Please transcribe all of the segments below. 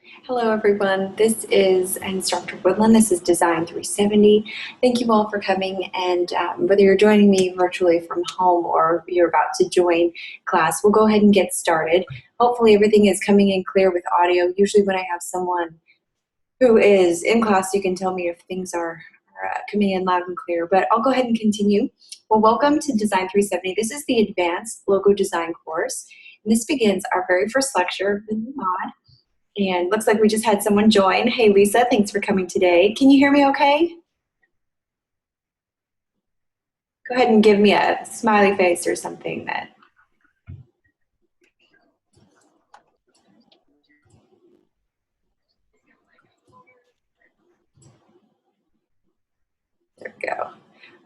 Hello everyone, this is Instructor Woodland. This is Design 370. Thank you all for coming, and whether you're joining me virtually from home or you're about to join class, we'll go ahead and get started. Hopefully everything is coming in clear with audio. Usually when I have someone who is in class, you can tell me if things are coming in loud and clear, but I'll go ahead and continue. Well, welcome to Design 370. This is the Advanced Logo Design course, and this begins our very first lecture with Mod. And looks like we just had someone join. Hey, Lisa, thanks for coming today. Can you hear me okay? Go ahead and give me a smiley face or something then. There we go.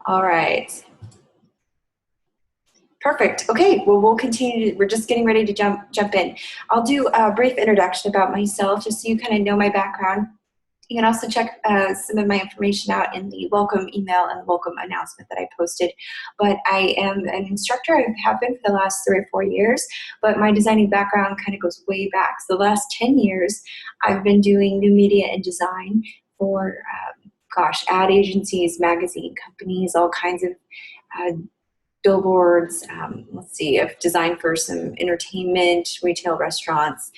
All right. Perfect. Okay, well, we'll continue. We're just getting ready to jump in. I'll do a brief introduction about myself just so you kind of know my background. You can also check some of my information out in the welcome email and the welcome announcement that I posted. But I am an instructor. I have been for the last 3 or 4 years, but my designing background kind of goes way back. So the last 10 years, I've been doing new media and design for, ad agencies, magazine companies, all kinds of billboards. Let's see, I've designed for some entertainment, retail restaurants,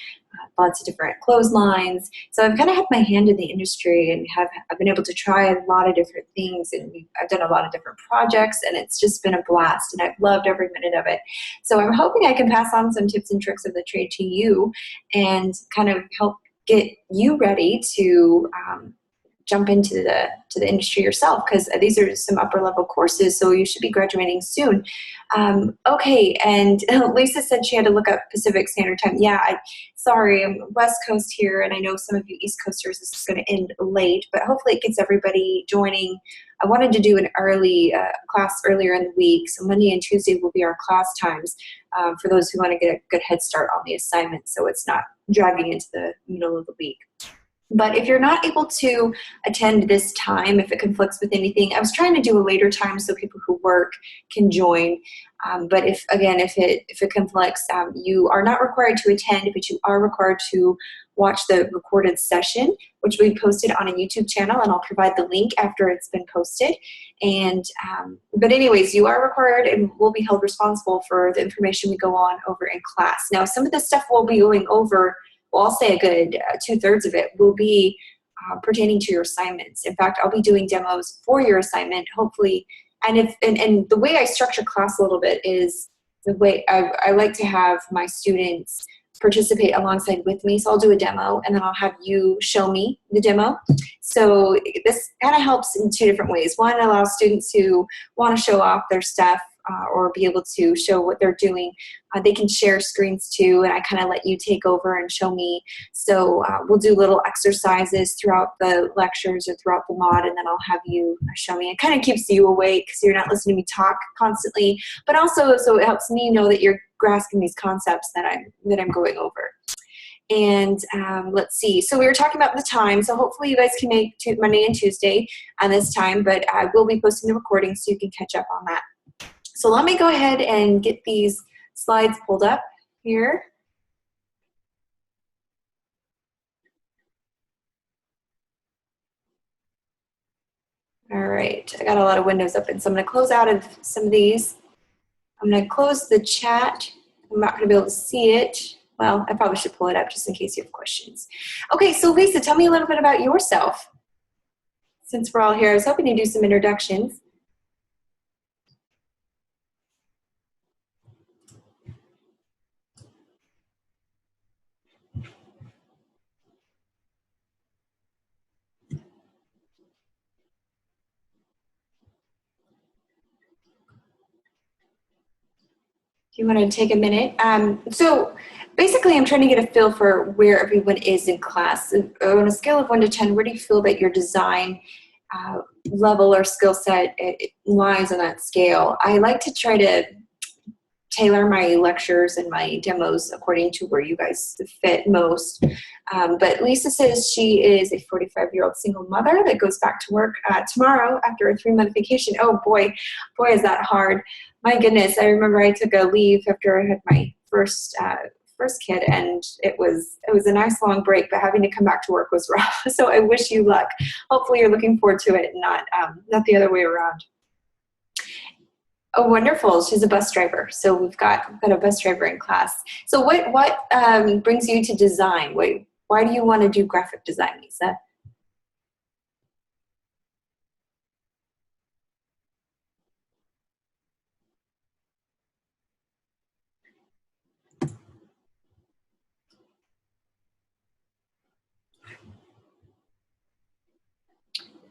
lots of different clotheslines. So I've kind of had my hand in the industry and I've been able to try a lot of different things, and I've done a lot of different projects, and it's just been a blast, and I've loved every minute of it. So I'm hoping I can pass on some tips and tricks of the trade to you and kind of help get you ready to jump into the industry yourself, because these are some upper level courses, so you should be graduating soon. Okay, and Lisa said she had to look up Pacific Standard Time. Yeah, sorry, I'm West Coast here, and I know some of you East Coasters, this is going to end late, but hopefully it gets everybody joining. I wanted to do an early class earlier in the week, so Monday and Tuesday will be our class times for those who want to get a good head start on the assignment, so it's not dragging into the middle of the week. But if you're not able to attend this time, if it conflicts with anything, I was trying to do a later time so people who work can join. But if it conflicts, you are not required to attend, but you are required to watch the recorded session, which we posted on a YouTube channel, and I'll provide the link after it's been posted. And but anyways, you are required and will be held responsible for the information we go on over in class. Now, some of the stuff we'll be going over, well, I'll say a good 2/3 of it will be pertaining to your assignments. In fact, I'll be doing demos for your assignment, hopefully. And the way I structure class a little bit is the way I like to have my students participate alongside with me. So I'll do a demo, and then I'll have you show me the demo. So this kind of helps in 2 different ways. One, it allows students who want to show off their stuff or be able to show what they're doing. They can share screens too, and I kind of let you take over and show me. So we'll do little exercises throughout the lectures or throughout the mod, and then I'll have you show me. It kind of keeps you awake so you're not listening to me talk constantly, but also so it helps me know that you're grasping these concepts that I'm going over. And let's see, so we were talking about the time, so hopefully you guys can make Monday and Tuesday on this time, but I will be posting the recording so you can catch up on that. So let me go ahead and get these slides pulled up here. All right, I got a lot of windows open, so I'm going to close out of some of these. I'm going to close the chat. I'm not going to be able to see it. Well, I probably should pull it up just in case you have questions. Okay, so Lisa, tell me a little bit about yourself. Since we're all here, I was hoping to do some introductions. Do you want to take a minute? So basically, I'm trying to get a feel for where everyone is in class. On a scale of 1 to 10, where do you feel that your design level or skill set lies on that scale? I like to try to tailor my lectures and my demos according to where you guys fit most. But Lisa says she is a 45-year-old single mother that goes back to work tomorrow after a 3-month vacation. Oh boy, is that hard. My goodness, I remember I took a leave after I had my first first kid, and it was a nice long break, but having to come back to work was rough. So I wish you luck. Hopefully you're looking forward to it, and not the other way around. Oh, wonderful. She's a bus driver. So we've got a bus driver in class. So what brings you to design? Why do you want to do graphic design, Lisa?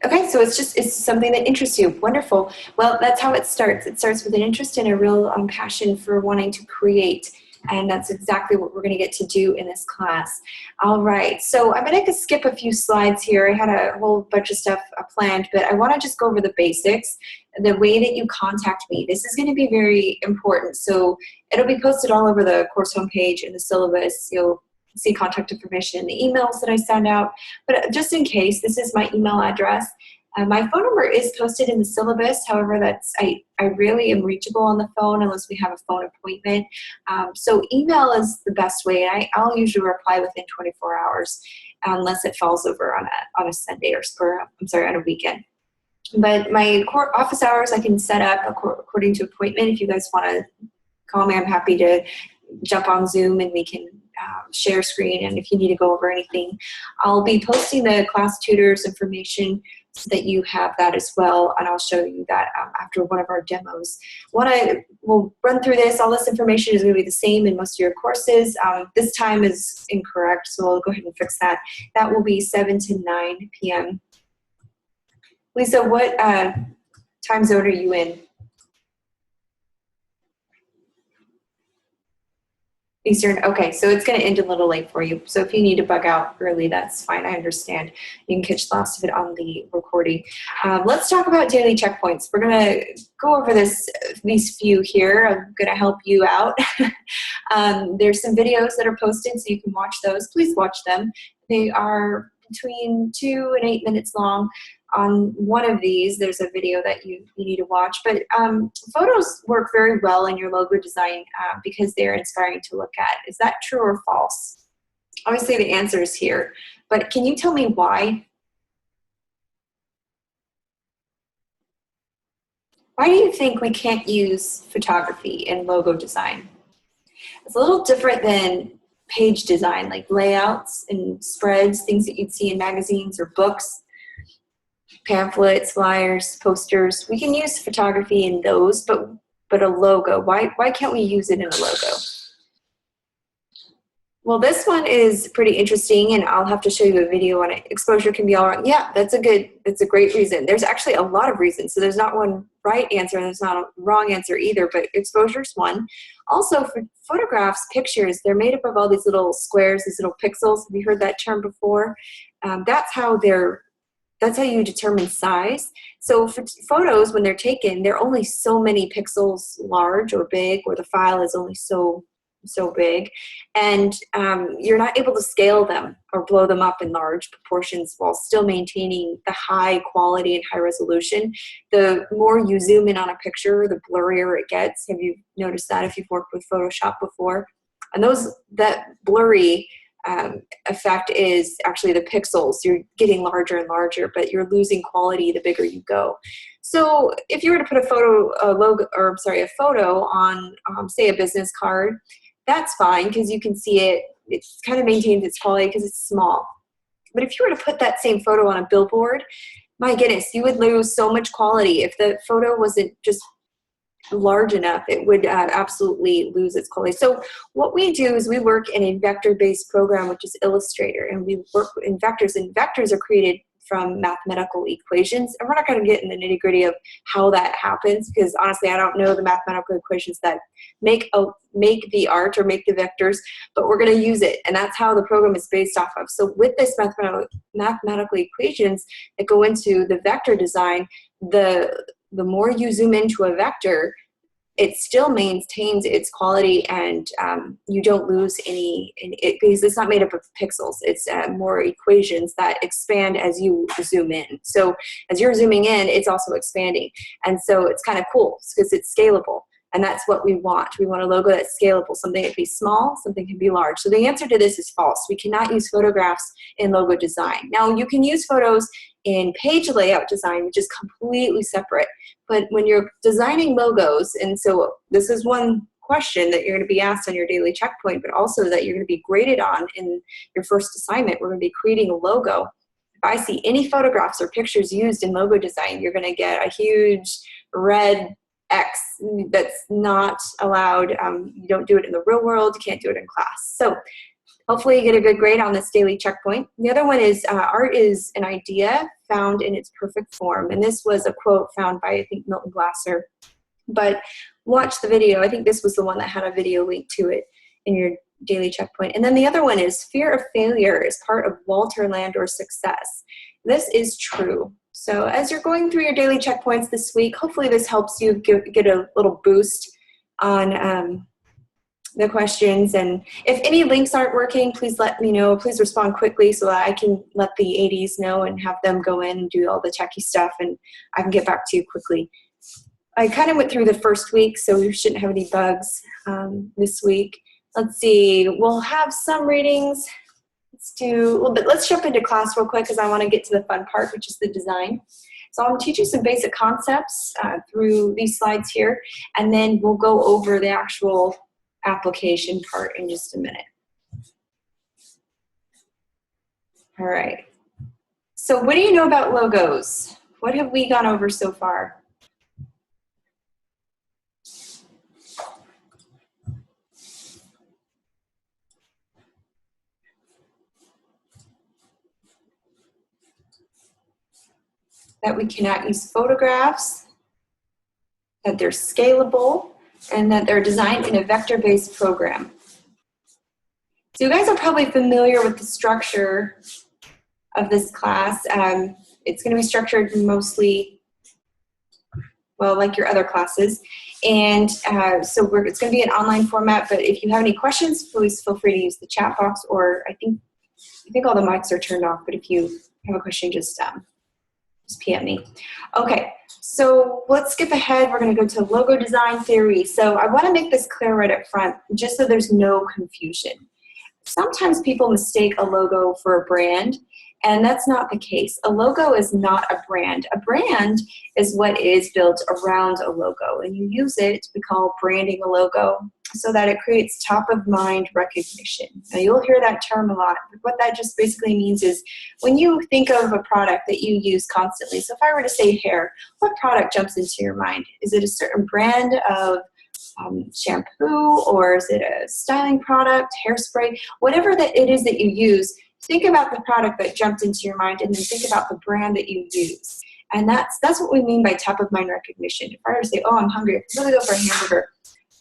Okay, so it's something that interests you. Wonderful. Well, that's how it starts. It starts with an interest and a real passion for wanting to create. And that's exactly what we're going to get to do in this class. All right, so I'm going to skip a few slides here. I had a whole bunch of stuff planned, but I want to just go over the basics. The way that you contact me, this is going to be very important. So it'll be posted all over the course homepage and the syllabus. You'll see contact information in the emails that I send out. But just in case, this is my email address. My phone number is posted in the syllabus. However, I really am reachable on the phone unless we have a phone appointment. So email is the best way. And I'll usually reply within 24 hours unless it falls over on a Sunday or on a weekend. But my office hours I can set up according to appointment. If you guys want to call me, I'm happy to jump on Zoom and we can share screen, and if you need to go over anything. I'll be posting the class tutors information so that you have that as well, and I'll show you that after one of our demos. We'll run through this. All this information is going to be the same in most of your courses. This time is incorrect, so we'll go ahead and fix that. That will be 7 to 9 p.m. Lisa, what time zone are you in? Eastern, okay, so it's going to end a little late for you. So if you need to bug out early, that's fine. I understand. You can catch the last of it on the recording. Let's talk about daily checkpoints. We're going to go over these few here. I'm going to help you out. There's some videos that are posted, so you can watch those. Please watch them. They are between 2 and 8 minutes long. On one of these, there's a video that you need to watch. But photos work very well in your logo design because they're inspiring to look at. Is that true or false? Obviously, the answer is here. But can you tell me why? Why do you think we can't use photography in logo design? It's a little different than page design, like layouts and spreads, things that you'd see in magazines or books. Pamphlets, flyers, posters. We can use photography in those, but a logo, why can't we use it in a logo? Well, this one is pretty interesting, and I'll have to show you a video on it. Exposure can be all wrong. Yeah, that's a great reason. There's actually a lot of reasons, so there's not one right answer, and there's not a wrong answer either, but exposure is one. Also, for photographs, pictures, they're made up of all these little squares, these little pixels. Have you heard that term before? That's how you determine size. So for photos, when they're taken, they're only so many pixels large or big, or the file is only so big, and you're not able to scale them or blow them up in large proportions while still maintaining the high quality and high resolution. The more you zoom in on a picture, the blurrier it gets. Have you noticed that if you've worked with Photoshop before? And that blurry effect is actually the pixels. You're getting larger and larger, but you're losing quality the bigger you go. So if you were to put a photo on, say, a business card, that's fine because you can see it. It kind of maintains its quality because it's small. But if you were to put that same photo on a billboard, my goodness, you would lose so much quality. If the photo wasn't just large enough, it would absolutely lose its quality. So what we do is we work in a vector-based program, which is Illustrator, and we work in vectors, and vectors are created from mathematical equations. And we're not going to get in the nitty-gritty of how that happens, because honestly, I don't know the mathematical equations that make the art or make the vectors, but we're going to use it, and that's how the program is based off of. So with this mathematical equations that go into the vector design, the more you zoom into a vector, it still maintains its quality, and you don't lose any, because it's not made up of pixels. It's more equations that expand as you zoom in. So as you're zooming in, it's also expanding. And so it's kind of cool because it's scalable. And that's what we want. We want a logo that's scalable. Something that can be small, something can be large. So the answer to this is false. We cannot use photographs in logo design. Now, you can use photos in page layout design, which is completely separate. But when you're designing logos, and so this is one question that you're going to be asked on your daily checkpoint, but also that you're going to be graded on in your first assignment. We're going to be creating a logo. If I see any photographs or pictures used in logo design, you're going to get a huge red X. That's not allowed. You don't do it in the real world. You can't do it in class. So hopefully you get a good grade on this daily checkpoint. The other one is art is an idea found in its perfect form. And this was a quote found by, I think, Milton Glasser. But watch the video. I think this was the one that had a video link to it in your daily checkpoint. And then the other one is fear of failure is part of Walter Landor's success. This is true. So as you're going through your daily checkpoints this week, hopefully this helps you get a little boost on the questions. And if any links aren't working, please let me know. Please respond quickly so that I can let the ADs know and have them go in and do all the techie stuff, and I can get back to you quickly. I kind of went through the first week, so we shouldn't have any bugs this week. Let's see. We'll have some readings. Let's jump into class real quick because I want to get to the fun part, which is the design. So I'm going to teach you some basic concepts through these slides here, and then we'll go over the actual application part in just a minute. All right. So what do you know about logos? What have we gone over so far? That we cannot use photographs, that they're scalable, and that they're designed in a vector-based program. So you guys are probably familiar with the structure of this class. It's going to be structured mostly, well, like your other classes. And it's going to be an online format, but if you have any questions, please feel free to use the chat box, or I think all the mics are turned off, but if you have a question, just PM me. Okay, so let's skip ahead. We're going to go to logo design theory. So I want to make this clear right up front, just so there's no confusion. Sometimes people mistake a logo for a brand, and that's not the case. A logo is not a brand. A brand is what is built around a logo, and you use it, we call branding a logo, so that it creates top-of-mind recognition. Now, you'll hear that term a lot. What that just basically means is when you think of a product that you use constantly, so if I were to say hair, what product jumps into your mind? Is it a certain brand of shampoo, or is it a styling product, hairspray? Whatever that it is that you use, think about the product that jumped into your mind, and then think about the brand that you use. And that's what we mean by top-of-mind recognition. If I were to say, oh, I'm hungry, I could really go for a hamburger.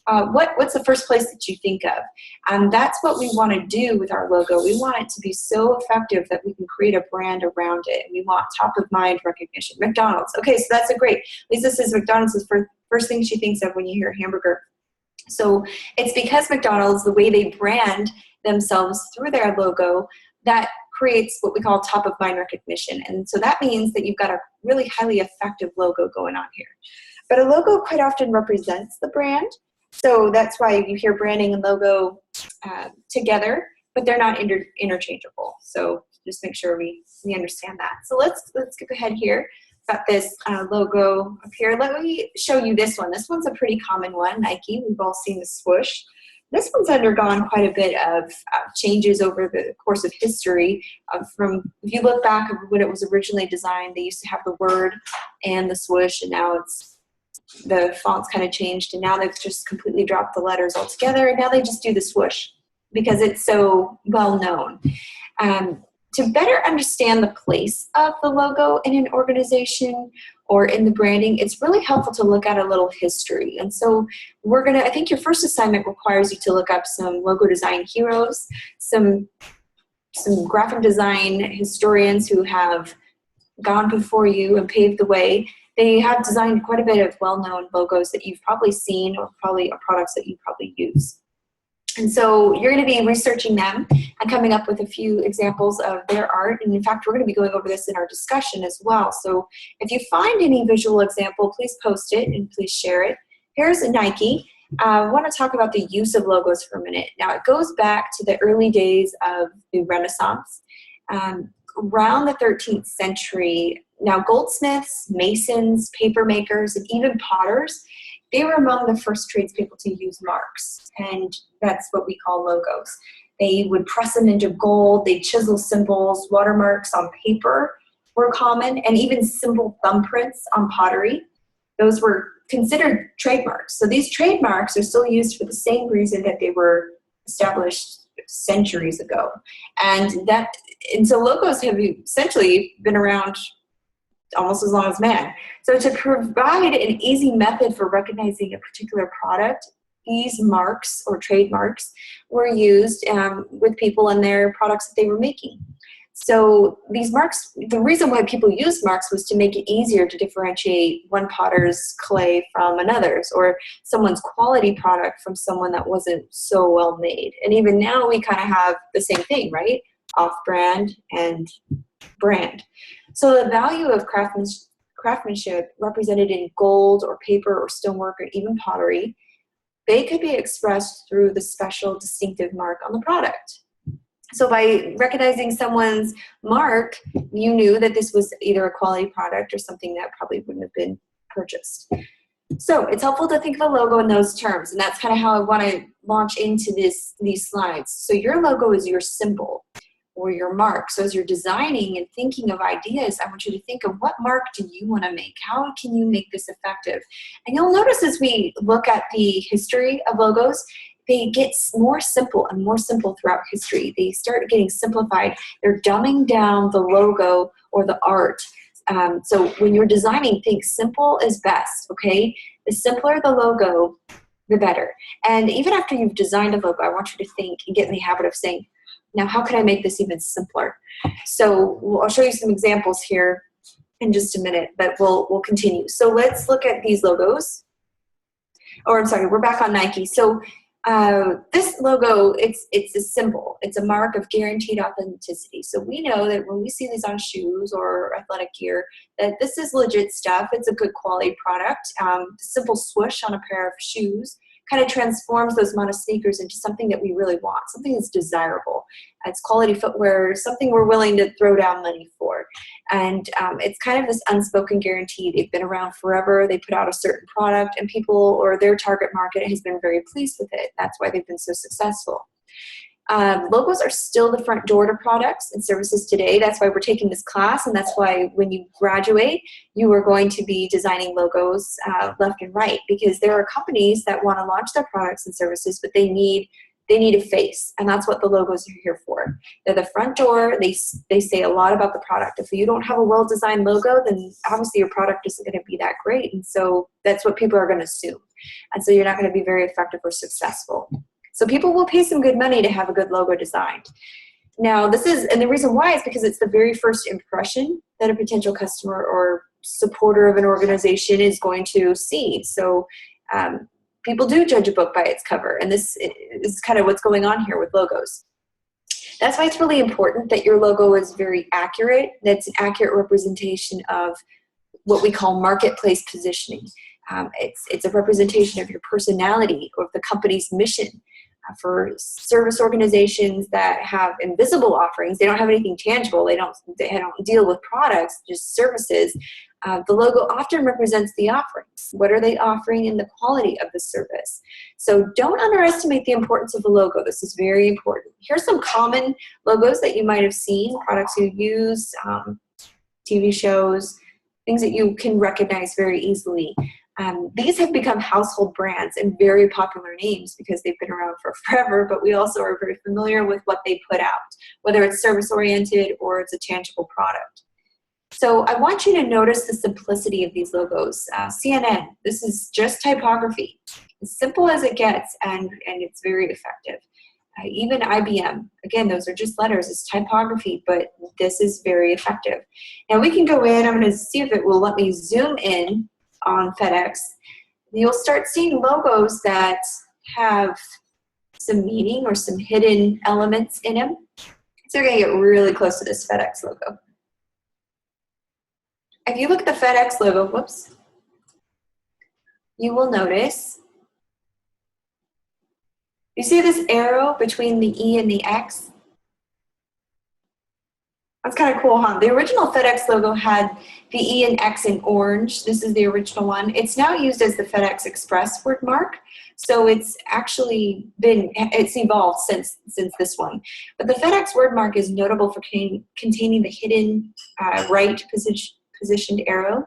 What's the first place that you think of? And that's what we want to do with our logo. We want it to be so effective that we can create a brand around it. And we want top-of-mind recognition. McDonald's. Okay, so that's a great. Lisa says McDonald's is the first thing she thinks of when you hear hamburger. So it's because McDonald's, the way they brand themselves through their logo, that creates what we call top-of-mind recognition. And so that means that you've got a really highly effective logo going on here. But a logo quite often represents the brand. So that's why you hear branding and logo together, but they're not interchangeable. So just make sure we understand that. So let's skip ahead here. Got this logo up here. Let me show you this one. This one's a pretty common one, Nike. We've all seen the swoosh. This one's undergone quite a bit of changes over the course of history. If you look back at when it was originally designed, they used to have the word and the swoosh, and now the font's kind of changed, and now they've just completely dropped the letters altogether, and now they just do the swoosh because it's so well known. To better understand the place of the logo in an organization or in the branding, it's really helpful to look at a little history. And so I think your first assignment requires you to look up some logo design heroes, some graphic design historians who have gone before you and paved the way. They have designed quite a bit of well-known logos that you've probably seen, or probably are products that you probably use. And so you're going to be researching them and coming up with a few examples of their art. And in fact, we're going to be going over this in our discussion as well. So if you find any visual example, please post it and please share it. here's Nike. I want to talk about the use of logos for a minute. Now, it goes back to the early days of the Renaissance. Around the 13th century, now goldsmiths, masons, paper makers, and even potters, they were among the first tradespeople to use marks, and that's what we call logos. They would press them into gold, they'd chisel symbols, watermarks on paper were common, and even simple thumbprints on pottery. Those were considered trademarks. So these trademarks are still used for the same reason that they were established centuries ago. And so logos have essentially been around almost as long as man. So to provide an easy method for recognizing a particular product, these marks or trademarks were used with people and their products that they were making. So these marks, the reason why people used marks was to make it easier to differentiate one potter's clay from another's, or someone's quality product from someone that wasn't so well made. And even now we kind of have the same thing, right? Off-brand and brand. So the value of craftsmanship represented in gold or paper or stonework or even pottery, they could be expressed through the special distinctive mark on the product. So by recognizing someone's mark, you knew that this was either a quality product or something that probably wouldn't have been purchased. So it's helpful to think of a logo in those terms, and that's kind of how I want to launch into these slides. So your logo is your symbol or your mark. So as you're designing and thinking of ideas, I want you to think of what mark do you want to make? How can you make this effective? And you'll notice as we look at the history of logos, they get more simple and more simple throughout history. They start getting simplified. They're dumbing down the logo or the art. So when you're designing, think simple is best, okay? The simpler the logo, the better. And even after you've designed a logo, I want you to think and get in the habit of saying, now how can I make this even simpler? So I'll show you some examples here in just a minute, but we'll continue. So let's look at these logos. Or I'm sorry, we're back on Nike. So this logo, it's a symbol. It's a mark of guaranteed authenticity. So we know that when we see these on shoes or athletic gear, that this is legit stuff. It's a good quality product. The simple swoosh on a pair of shoes kind of transforms those Mono sneakers into something that we really want, something that's desirable. It's quality footwear, something we're willing to throw down money for. And it's kind of this unspoken guarantee. They've been around forever. They put out a certain product, and people or their target market has been very pleased with it. That's why they've been so successful. Logos are still the front door to products and services today. That's why we're taking this class, and that's why when you graduate, you are going to be designing logos left and right, because there are companies that want to launch their products and services, but they need a face, and that's what the logos are here for. They're the front door. They say a lot about the product. If you don't have a well-designed logo, then obviously your product isn't going to be that great, and so that's what people are going to assume. And so you're not going to be very effective or successful. So people will pay some good money to have a good logo designed. Now and the reason why is because it's the very first impression that a potential customer or supporter of an organization is going to see. So people do judge a book by its cover, and this is kind of what's going on here with logos. That's why it's really important that your logo is very accurate, that's an accurate representation of what we call marketplace positioning. It's a representation of your personality or of the company's mission. For service organizations that have invisible offerings, they don't have anything tangible, they don't deal with products, just services. The logo often represents the offerings. What are they offering and the quality of the service? So don't underestimate the importance of the logo. This is very important. Here's some common logos that you might have seen, products you use, TV shows, things that you can recognize very easily. These have become household brands and very popular names because they've been around for forever, but we also are very familiar with what they put out, whether it's service-oriented or it's a tangible product. So I want you to notice the simplicity of these logos. CNN, this is just typography, as simple as it gets, and it's very effective. Even IBM, again, those are just letters, it's typography, but this is very effective. Now we can go in, I'm going to see if it will let me zoom in on FedEx. You'll start seeing logos that have some meaning or some hidden elements in them. So you're going to get really close to this FedEx logo. If you look at the FedEx logo, whoops, you will notice, you see this arrow between the E and the X? That's kind of cool, huh? The original FedEx logo had the E and X in orange. This is the original one. It's now used as the FedEx Express word mark. So it's actually it's evolved since this one. But the FedEx word mark is notable for containing the hidden right positioned arrow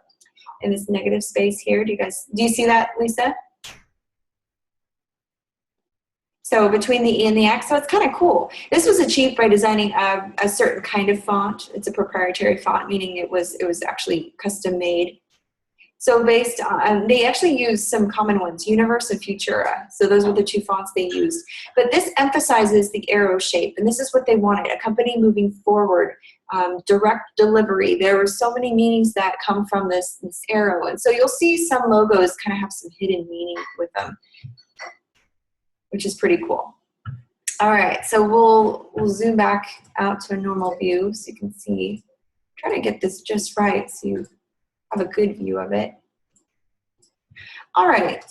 in this negative space here. Do you see that, Lisa? So between the E and the X, so it's kind of cool. This was achieved by designing a certain kind of font. It's a proprietary font, meaning it was actually custom made. So based on, they actually used some common ones, Universe and Futura. So those were the two fonts they used. But this emphasizes the arrow shape, and this is what they wanted, a company moving forward, direct delivery. There were so many meanings that come from this arrow. And so you'll see some logos kind of have some hidden meaning with them, which is pretty cool. All right, so we'll zoom back out to a normal view so you can see. Try to get this just right so you have a good view of it. All right,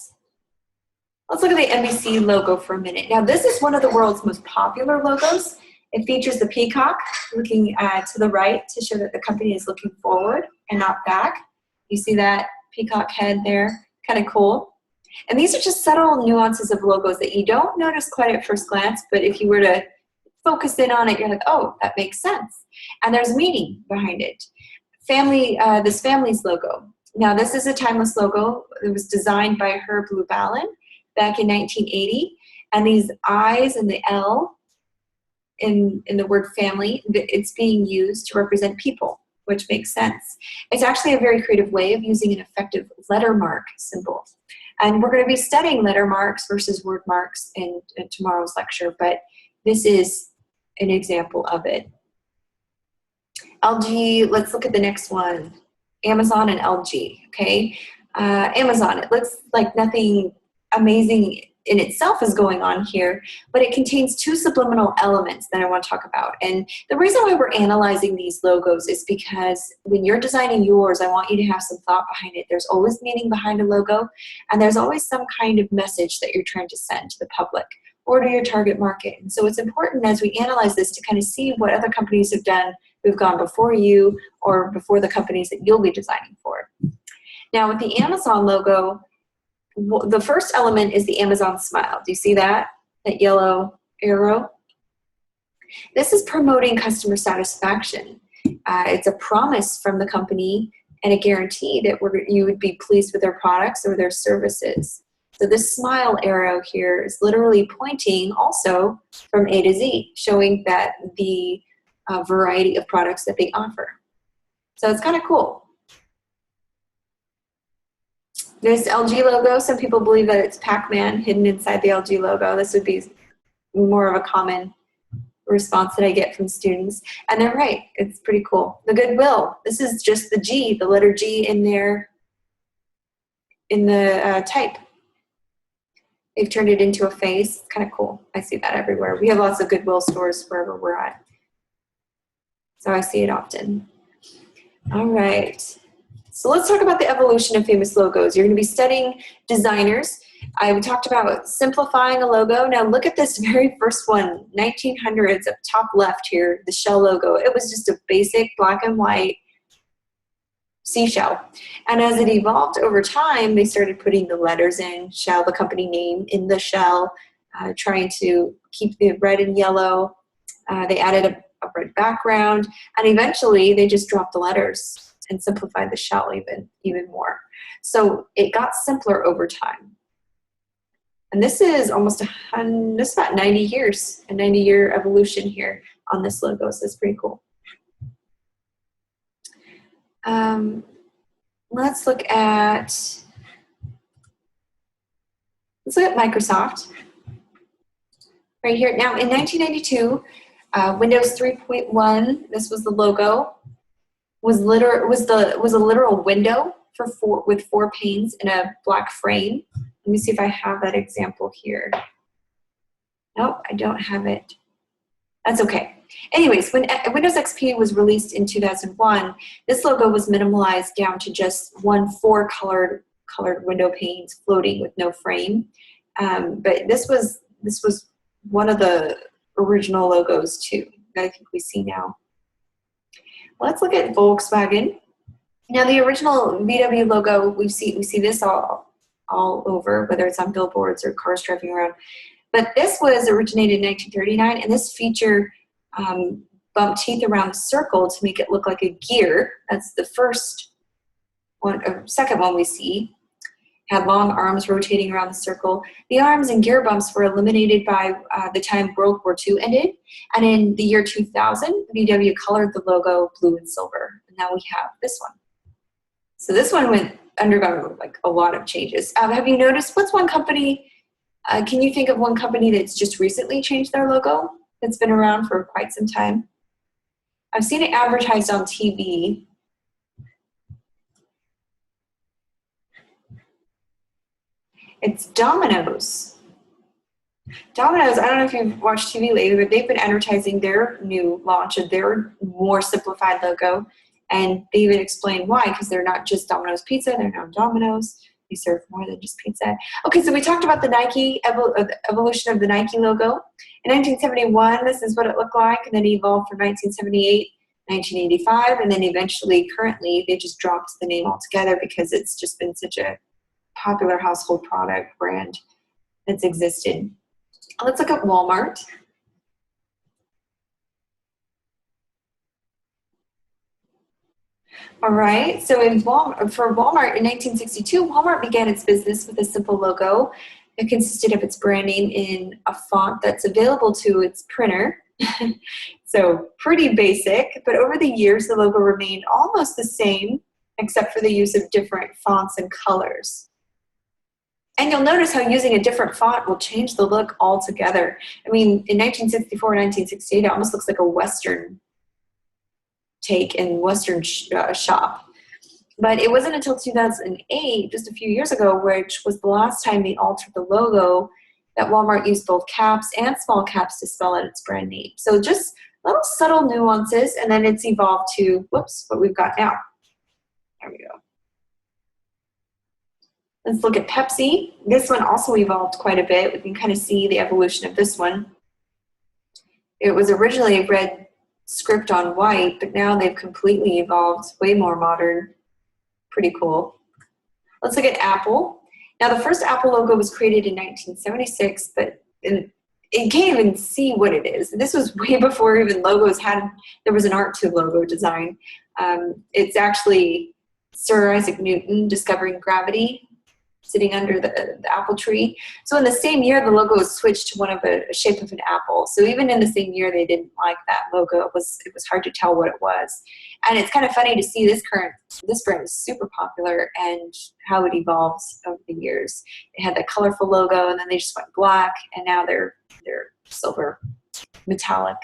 let's look at the NBC logo for a minute. Now, this is one of the world's most popular logos. It features the peacock looking to the right to show that the company is looking forward and not back. You see that peacock head there? Kind of cool. And these are just subtle nuances of logos that you don't notice quite at first glance, but if you were to focus in on it, you're like, oh, that makes sense. And there's meaning behind it. This family's logo. Now, this is a timeless logo. It was designed by Herb Lubalin back in 1980. And these I's and the L in the word family, it's being used to represent people, which makes sense. It's actually a very creative way of using an effective letter mark symbol. And we're going to be studying letter marks versus word marks in tomorrow's lecture, but this is an example of it. LG, let's look at the next one. Amazon and LG, okay? Amazon, it looks like nothing amazing in itself is going on here, but it contains two subliminal elements that I want to talk about. And the reason why we're analyzing these logos is because when you're designing yours, I want you to have some thought behind it. There's always meaning behind a logo, and there's always some kind of message that you're trying to send to the public or to your target market. And so it's important as we analyze this to kind of see what other companies have done who've gone before you or before the companies that you'll be designing for. Now with the Amazon logo, the first element is the Amazon smile. Do you see that yellow arrow? This is promoting customer satisfaction. It's a promise from the company and a guarantee that you would be pleased with their products or their services. So this smile arrow here is literally pointing also from A to Z, showing that the variety of products that they offer. So it's kind of cool. This LG logo, some people believe that it's Pac-Man hidden inside the LG logo. This would be more of a common response that I get from students. And they're right, it's pretty cool. The Goodwill, this is just the G, the letter G in there in the type. They've turned it into a face. It's kind of cool. I see that everywhere. We have lots of Goodwill stores wherever we're at. So I see it often. All right. So let's talk about the evolution of famous logos. You're going to be studying designers. I talked about simplifying a logo. Now look at this very first one, 1900s up top left here, the Shell logo. It was just a basic black and white seashell. And as it evolved over time, they started putting the letters in, Shell, the company name, in the shell, trying to keep the red and yellow. They added a red background, and eventually they just dropped the letters and simplified the shell even more. So it got simpler over time. And this is almost this is about 90 years, a 90-year evolution here on this logo, so it's pretty cool. Let's look at Microsoft right here. Now in 1992, Windows 3.1, this was the logo, was a literal window with four panes in a black frame. Let me see if I have that example here. Nope, I don't have it. That's okay. Anyways, when Windows XP was released in 2001, this logo was minimalized down to just one four-colored colored window panes floating with no frame. But this was one of the original logos too, that I think we see now. Let's look at Volkswagen. Now the original VW logo, we see this all over, whether it's on billboards or cars driving around. But this was originated in 1939, and this feature bumped teeth around the circle to make it look like a gear. That's the first one, second one we see. Had long arms rotating around the circle. The arms and gear bumps were eliminated by the time World War II ended. And in the year 2000, VW colored the logo blue and silver. And now we have this one. So this one undergone like a lot of changes. Have you noticed, what's one company, can you think of one company that's just recently changed their logo, that's been around for quite some time? I've seen it advertised on TV. It's Domino's. Domino's, I don't know if you've watched TV lately, but they've been advertising their new launch of their more simplified logo. And they even explain why, because they're not just Domino's Pizza, they're now Domino's. They serve more than just pizza. Okay, so we talked about the Nike, evolution of the Nike logo. In 1971, this is what it looked like, and then it evolved from 1978, 1985, and then eventually, currently, they just dropped the name altogether because it's just been such a popular household product brand that's existed. Let's look at Walmart. All right, so for Walmart in 1962, Walmart began its business with a simple logo. It consisted of its branding in a font that's available to its printer. So pretty basic, but over the years, the logo remained almost the same, except for the use of different fonts and colors. And you'll notice how using a different font will change the look altogether. I mean, in 1964, 1968, it almost looks like a Western take in Western shop. But it wasn't until 2008, just a few years ago, which was the last time they altered the logo, that Walmart used both caps and small caps to spell out its brand name. So just little subtle nuances, and then it's evolved to, whoops, what we've got now. There we go. Let's look at Pepsi. This one also evolved quite a bit. We can kind of see the evolution of this one. It was originally a red script on white, but now they've completely evolved, way more modern. Pretty cool. Let's look at Apple. Now, the first Apple logo was created in 1976, but you can't even see what it is. This was way before even logos there was an ART2 logo design. It's actually Sir Isaac Newton discovering gravity, sitting under the apple tree. So in the same year, the logo was switched to one of a shape of an apple. So even in the same year, they didn't like that logo. It was hard to tell what it was. And it's kind of funny to see this brand is super popular and how it evolves over the years. It had that colorful logo, and then they just went black, and now they're silver, metallic.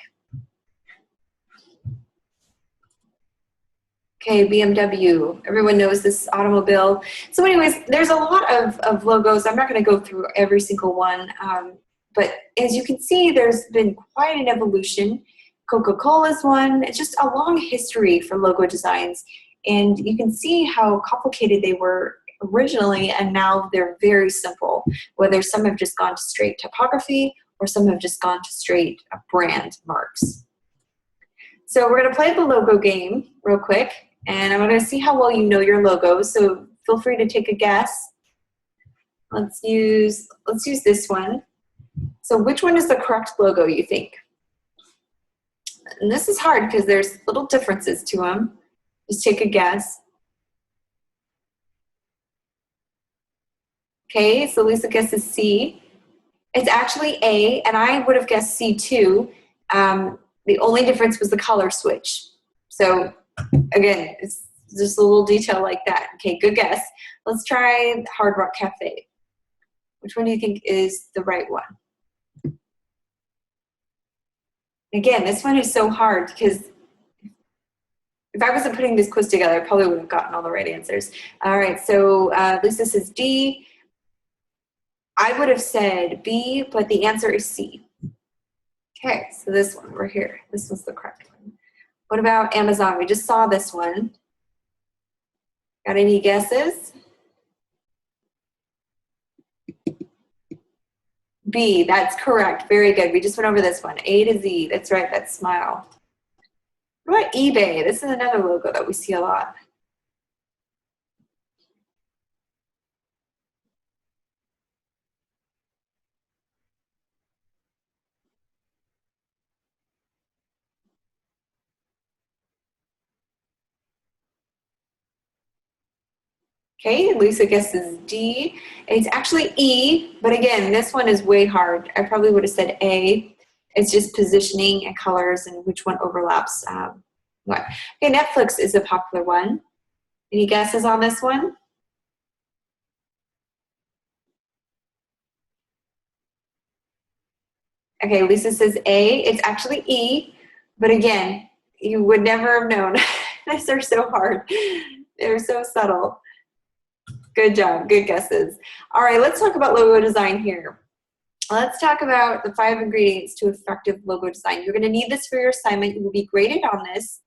Okay, BMW. Everyone knows this automobile. So anyways, there's a lot of logos. I'm not going to go through every single one. But as you can see, there's been quite an evolution. Coca-Cola's one. It's just a long history for logo designs. And you can see how complicated they were originally, and now they're very simple. Whether some have just gone to straight typography or some have just gone to straight brand marks. So we're going to play the logo game real quick. And I'm going to see how well you know your logos, so feel free to take a guess. Let's use this one. So which one is the correct logo, you think? And this is hard because there's little differences to them. Just take a guess. Okay, so Lisa guesses C. It's actually A, and I would have guessed C too. The only difference was the color switch. So again, it's just a little detail like that. Okay, good guess. Let's try Hard Rock Cafe. Which one do you think is the right one? Again, this one is so hard because if I wasn't putting this quiz together, I probably would have gotten all the right answers. All right, so Lisa says D. I would have said B, but the answer is C. Okay, so this one, we're here. This was the correct one. What about Amazon? We just saw this one. Got any guesses? B, that's correct. Very good. We just went over this one. A to Z. That's right. That smile. What about eBay? This is another logo that we see a lot. Okay, Lisa guesses D. It's actually E, but again, this one is way hard. I probably would have said A. It's just positioning and colors and which one overlaps what. Okay, Netflix is a popular one. Any guesses on this one? Okay, Lisa says A. It's actually E, but again, you would never have known. These are so hard. They're so subtle. Good job. Good guesses. All right, let's talk about logo design here. Let's talk about the 5 ingredients to effective logo design. You're going to need this for your assignment. You will be graded on this.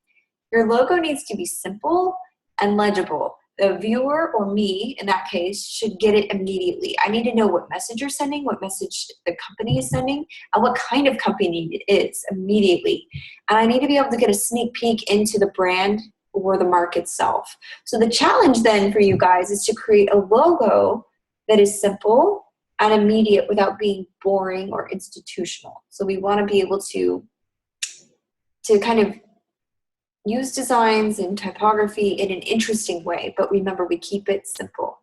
Your logo needs to be simple and legible. The viewer, or me in that case, should get it immediately. I need to know what message you're sending, what message the company is sending, and what kind of company it is immediately. And I need to be able to get a sneak peek into the brand or the mark itself. So the challenge then for you guys is to create a logo that is simple and immediate without being boring or institutional. So we want to be able to kind of use designs and typography in an interesting way, but remember, we keep it simple.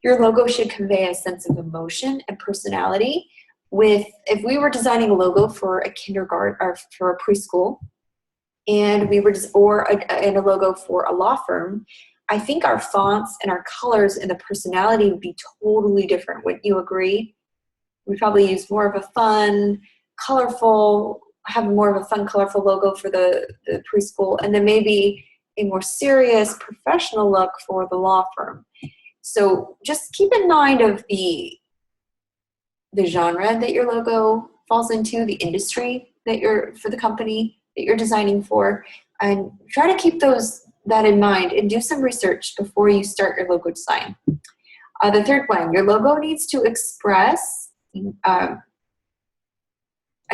Your logo should convey a sense of emotion and personality. If we were designing a logo for a kindergarten or for a preschool, and we were and a logo for a law firm, I think our fonts and our colors and the personality would be totally different. Would you agree? We'd probably use more of a fun, colorful, have more of a fun, colorful logo for the preschool, and then maybe a more serious, professional look for the law firm. So just keep in mind of the genre that your logo falls into, the industry for the company that you're designing for, and try to keep that in mind and do some research before you start your logo design. The third one, your logo needs to express a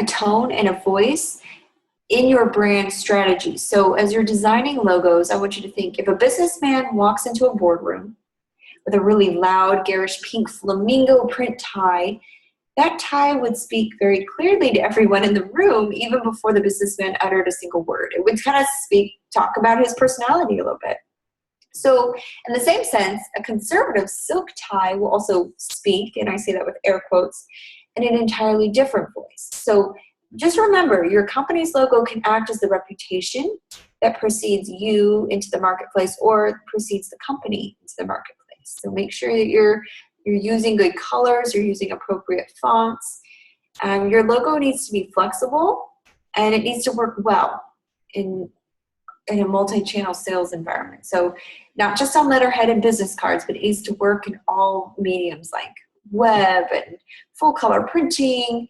tone and a voice in your brand strategy. So as you're designing logos, I want you to think, if a businessman walks into a boardroom with a really loud, garish pink flamingo print tie, that tie would speak very clearly to everyone in the room, even before the businessman uttered a single word. It would kind of talk about his personality a little bit. So in the same sense, a conservative silk tie will also speak, and I say that with air quotes, in an entirely different voice. So just remember, your company's logo can act as the reputation that precedes you into the marketplace or precedes the company into the marketplace. So make sure that you're using good colors, you're using appropriate fonts. Your logo needs to be flexible, and it needs to work well in a multi-channel sales environment. So not just on letterhead and business cards, but it needs to work in all mediums like web and full color printing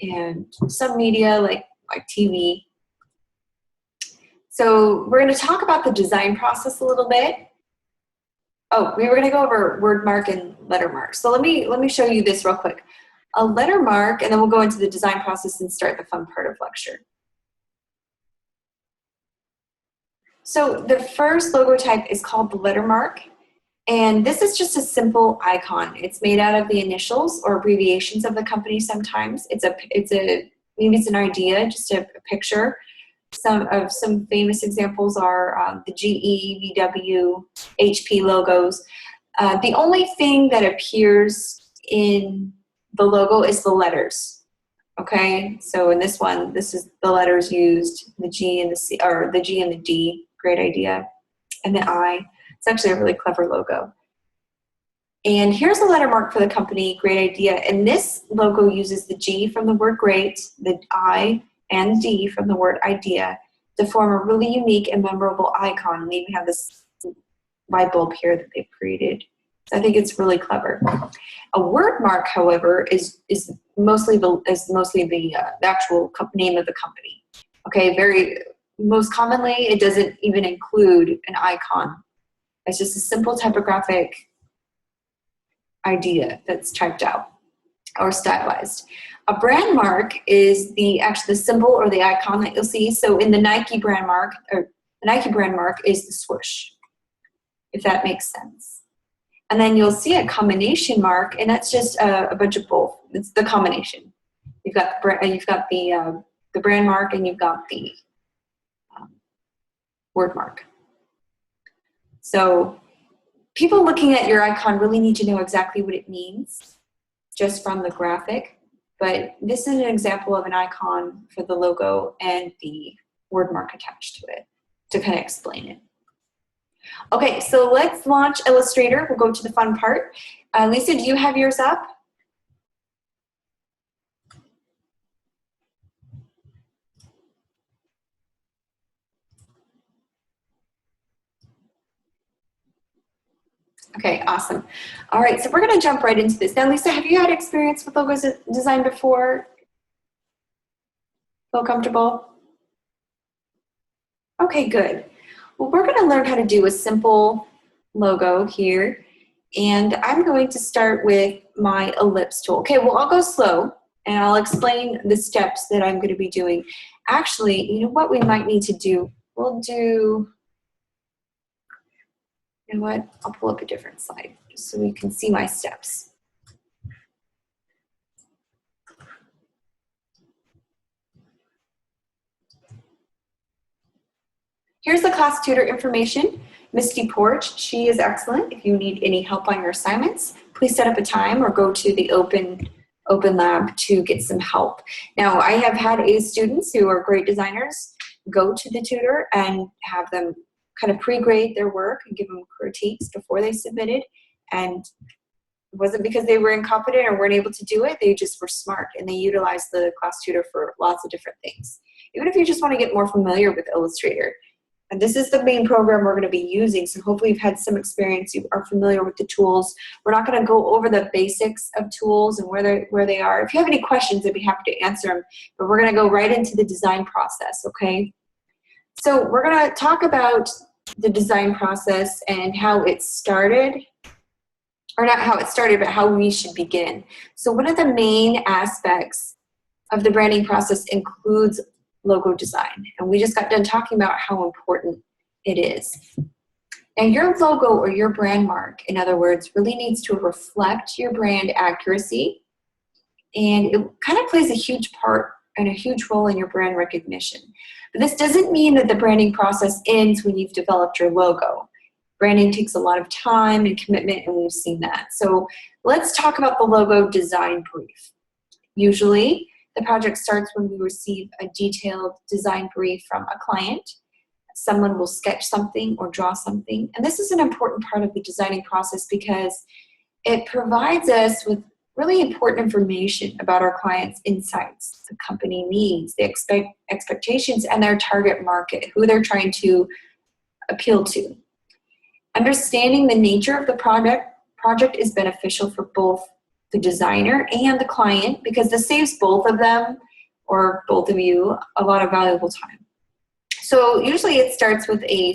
and some media like TV. So we're going to talk about the design process a little bit. Oh, we were going to go over word mark and letter mark. So let me show you this real quick. A letter mark, and then we'll go into the design process and start the fun part of lecture. So the first logo type is called the letter mark, and this is just a simple icon. It's made out of the initials or abbreviations of the company sometimes. Maybe it's an idea, just a picture. Some famous examples are the GE, VW, HP logos. The only thing that appears in the logo is the letters. Okay, so in this one, this is the letters used, the G and the C, or the G and the D, great idea, and the I. It's actually a really clever logo. And here's the letter mark for the company, great idea. And this logo uses the G from the word great, the I, and D from the word idea to form a really unique and memorable icon. And they even have this light bulb here that they've created. So I think it's really clever. A word mark, however, is mostly the actual name of the company. Okay, most commonly it doesn't even include an icon. It's just a simple typographic idea that's typed out. or stylized. A brand mark is actually the symbol or the icon that you'll see. So in the Nike brand mark, or the Nike brand mark is the swoosh, if that makes sense. And then you'll see a combination mark, and that's just a bunch of both. It's the combination. You've got the brand mark, and you've got the word mark. So people looking at your icon really need to know exactly what it means just from the graphic. But this is an example of an icon for the logo and the word mark attached to it to kind of explain it. Okay, so let's launch Illustrator. We'll go to the fun part. Lisa, do you have yours up? Okay, awesome. All right, so we're going to jump right into this. Now, Lisa, have you had experience with logos design before? Feel comfortable? Okay, good. Well, we're going to learn how to do a simple logo here. And I'm going to start with my ellipse tool. Okay, well, I'll go slow and I'll explain the steps that I'm going to be doing. Actually, you know what we might need to do? We'll do, you know what? I'll pull up a different slide just so we can see my steps. Here's the class tutor information. Misty Porch, she is excellent. If you need any help on your assignments, please set up a time or go to the open lab to get some help. Now, I have had students who are great designers go to the tutor and have them kind of pre-grade their work and give them critiques before they submitted. And it wasn't because they were incompetent or weren't able to do it, they just were smart and they utilized the class tutor for lots of different things. Even if you just want to get more familiar with Illustrator. And this is the main program we're going to be using, so hopefully you've had some experience, you are familiar with the tools. We're not going to go over the basics of tools and where they are. If you have any questions, I'd be happy to answer them, but we're going to go right into the design process, okay? So we're going to talk about the design process and how it started, or not how it started, but how we should begin. So one of the main aspects of the branding process includes logo design. And we just got done talking about how important it is. And your logo or your brand mark, in other words, really needs to reflect your brand accuracy. And it kind of plays a huge part and a huge role in your brand recognition. But this doesn't mean that the branding process ends when you've developed your logo. Branding takes a lot of time and commitment, and we've seen that. So let's talk about the logo design brief. Usually, the project starts when we receive a detailed design brief from a client. Someone will sketch something or draw something. And this is an important part of the designing process because it provides us with really important information about our clients' insights, the company needs, the expectations, and their target market, who they're trying to appeal to. Understanding the nature of the project is beneficial for both the designer and the client because this saves both of them or both of you a lot of valuable time. So usually it starts with a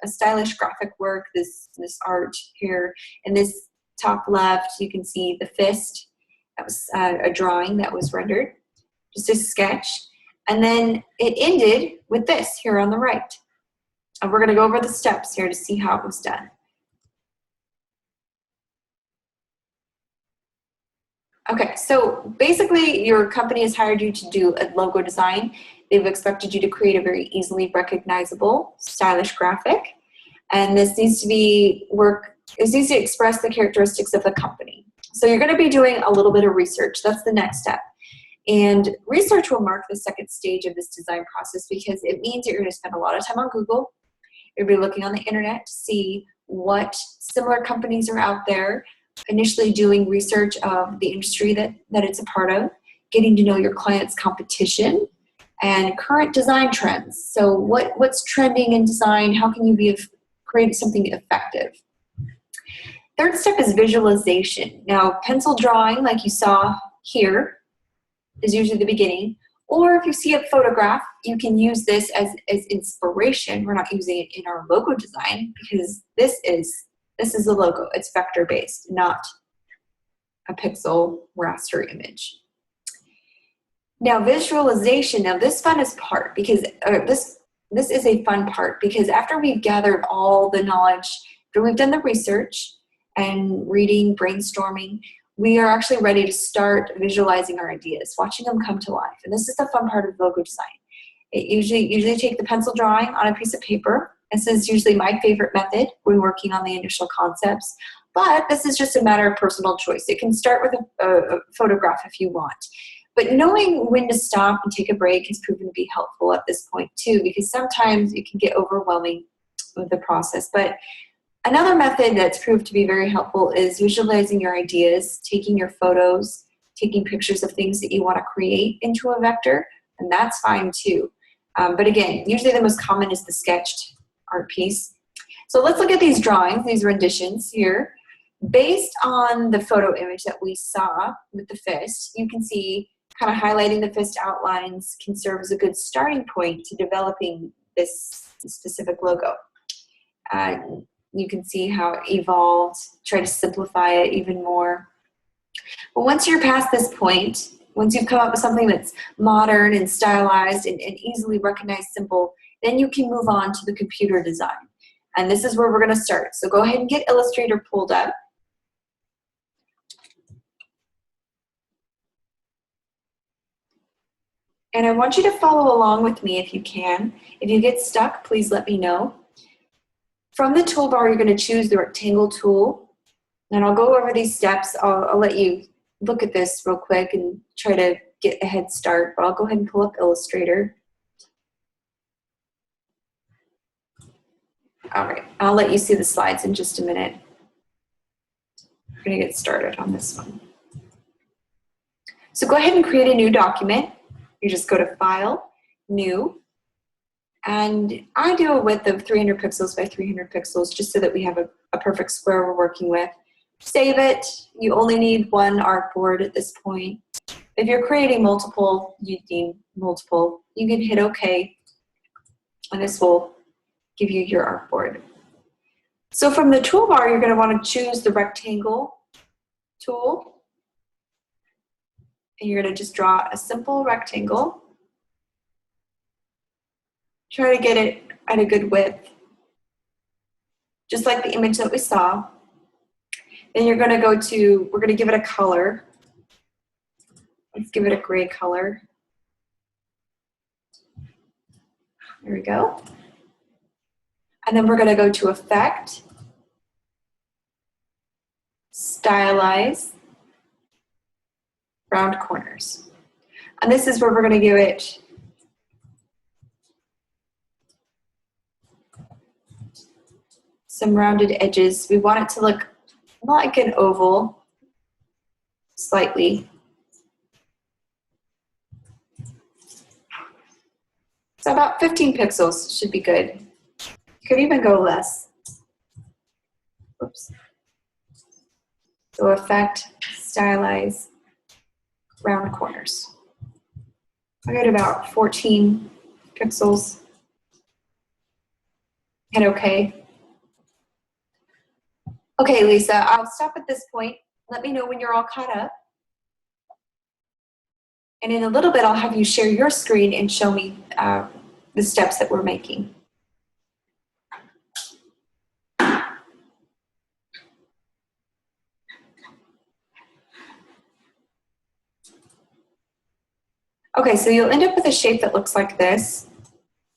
stylish graphic work, this art here. In this top left, you can see the fist. That was a drawing that was rendered, just a sketch. And then it ended with this here on the right. And we're going to go over the steps here to see how it was done. Okay, so basically your company has hired you to do a logo design. They've expected you to create a very easily recognizable, stylish graphic. And this needs to express the characteristics of the company. So you're going to be doing a little bit of research. That's the next step. And research will mark the second stage of this design process because it means that you're going to spend a lot of time on Google. You'll be looking on the internet to see what similar companies are out there, initially doing research of the industry that it's a part of, getting to know your client's competition, and current design trends. So what's trending in design? How can you create something effective? Third step is visualization. Now, pencil drawing, like you saw here, is usually the beginning. Or if you see a photograph, you can use this as inspiration. We're not using it in our logo design because this is a logo. It's vector-based, not a pixel raster image. Now visualization, now this funnest part, because this is a fun part, because after we've gathered all the knowledge, after we've done the research and reading, brainstorming, we are actually ready to start visualizing our ideas, watching them come to life. And this is the fun part of logo design. It usually take the pencil drawing on a piece of paper. This is usually my favorite method when working on the initial concepts, but this is just a matter of personal choice. It can start with a photograph if you want. But knowing when to stop and take a break has proven to be helpful at this point too, because sometimes it can get overwhelming with the process. But another method that's proved to be very helpful is visualizing your ideas, taking your photos, taking pictures of things that you want to create into a vector, and that's fine too. But again, usually the most common is the sketched art piece. So let's look at these drawings, these renditions here. Based on the photo image that we saw with the fist, you can see kind of highlighting the fist outlines can serve as a good starting point to developing this specific logo. You can see how it evolved, try to simplify it even more. But once you're past this point, once you've come up with something that's modern and stylized and easily recognized, simple, then you can move on to the computer design. And this is where we're going to start. So go ahead and get Illustrator pulled up. And I want you to follow along with me if you can. If you get stuck, please let me know. From the toolbar, you're going to choose the rectangle tool. And I'll go over these steps. I'll let you look at this real quick and try to get a head start. But I'll go ahead and pull up Illustrator. All right, I'll let you see the slides in just a minute. We're going to get started on this one. So go ahead and create a new document. You just go to File, New, and I do a width of 300 pixels by 300 pixels just so that we have a perfect square we're working with. Save it. You only need one artboard at this point. If you're creating multiple, you need multiple. You can hit OK, and this will give you your artboard. So from the toolbar, you're going to want to choose the rectangle tool. And you're going to just draw a simple rectangle. Try to get it at a good width, just like the image that we saw. Then you're going to go to, we're going to give it a color. Let's give it a gray color. There we go. And then we're going to go to Effect, Stylize, Round Corners. And this is where we're going to give it some rounded edges. We want it to look like an oval, slightly. So about 15 pixels should be good. You could even go less. Oops. So Effect, Stylize, Round Corners. I got about 14 pixels. Hit OK. Okay, Lisa, I'll stop at this point. Let me know when you're all caught up. And in a little bit, I'll have you share your screen and show me the steps that we're making. Okay, so you'll end up with a shape that looks like this.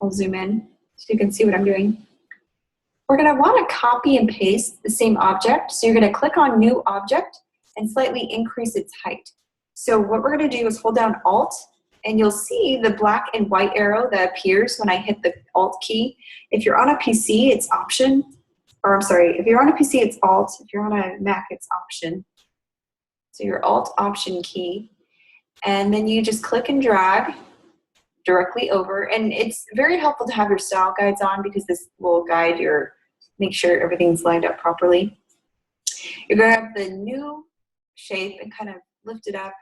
I'll zoom in so you can see what I'm doing. We're going to want to copy and paste the same object. So you're going to click on New Object and slightly increase its height. So what we're going to do is hold down Alt, and you'll see the black and white arrow that appears when I hit the Alt key. If you're on a PC, it's Option. Or I'm sorry, if you're on a PC, it's Alt. If you're on a Mac, it's Option. So your Alt Option key. And then you just click and drag directly over. And it's very helpful to have your style guides on because this will guide your, make sure everything's lined up properly. You're going to have the new shape and kind of lift it up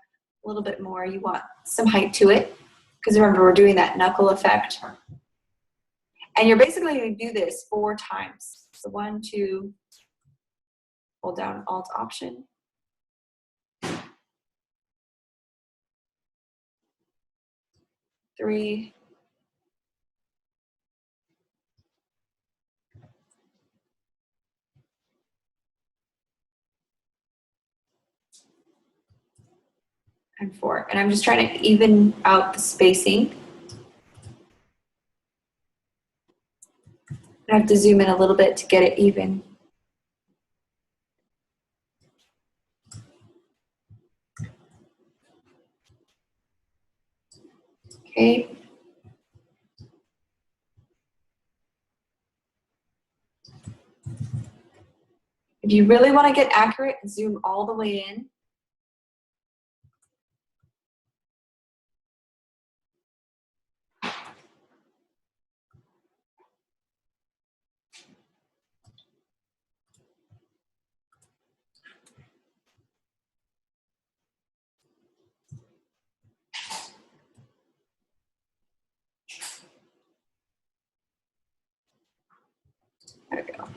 a little bit more. You want some height to it because remember, we're doing that knuckle effect. And you're basically going to do this 4 times. So 1, 2, hold down Alt Option. 3, and 4. And I'm just trying to even out the spacing. I have to zoom in a little bit to get it even. Okay. If you really want to get accurate, zoom all the way in. There we go.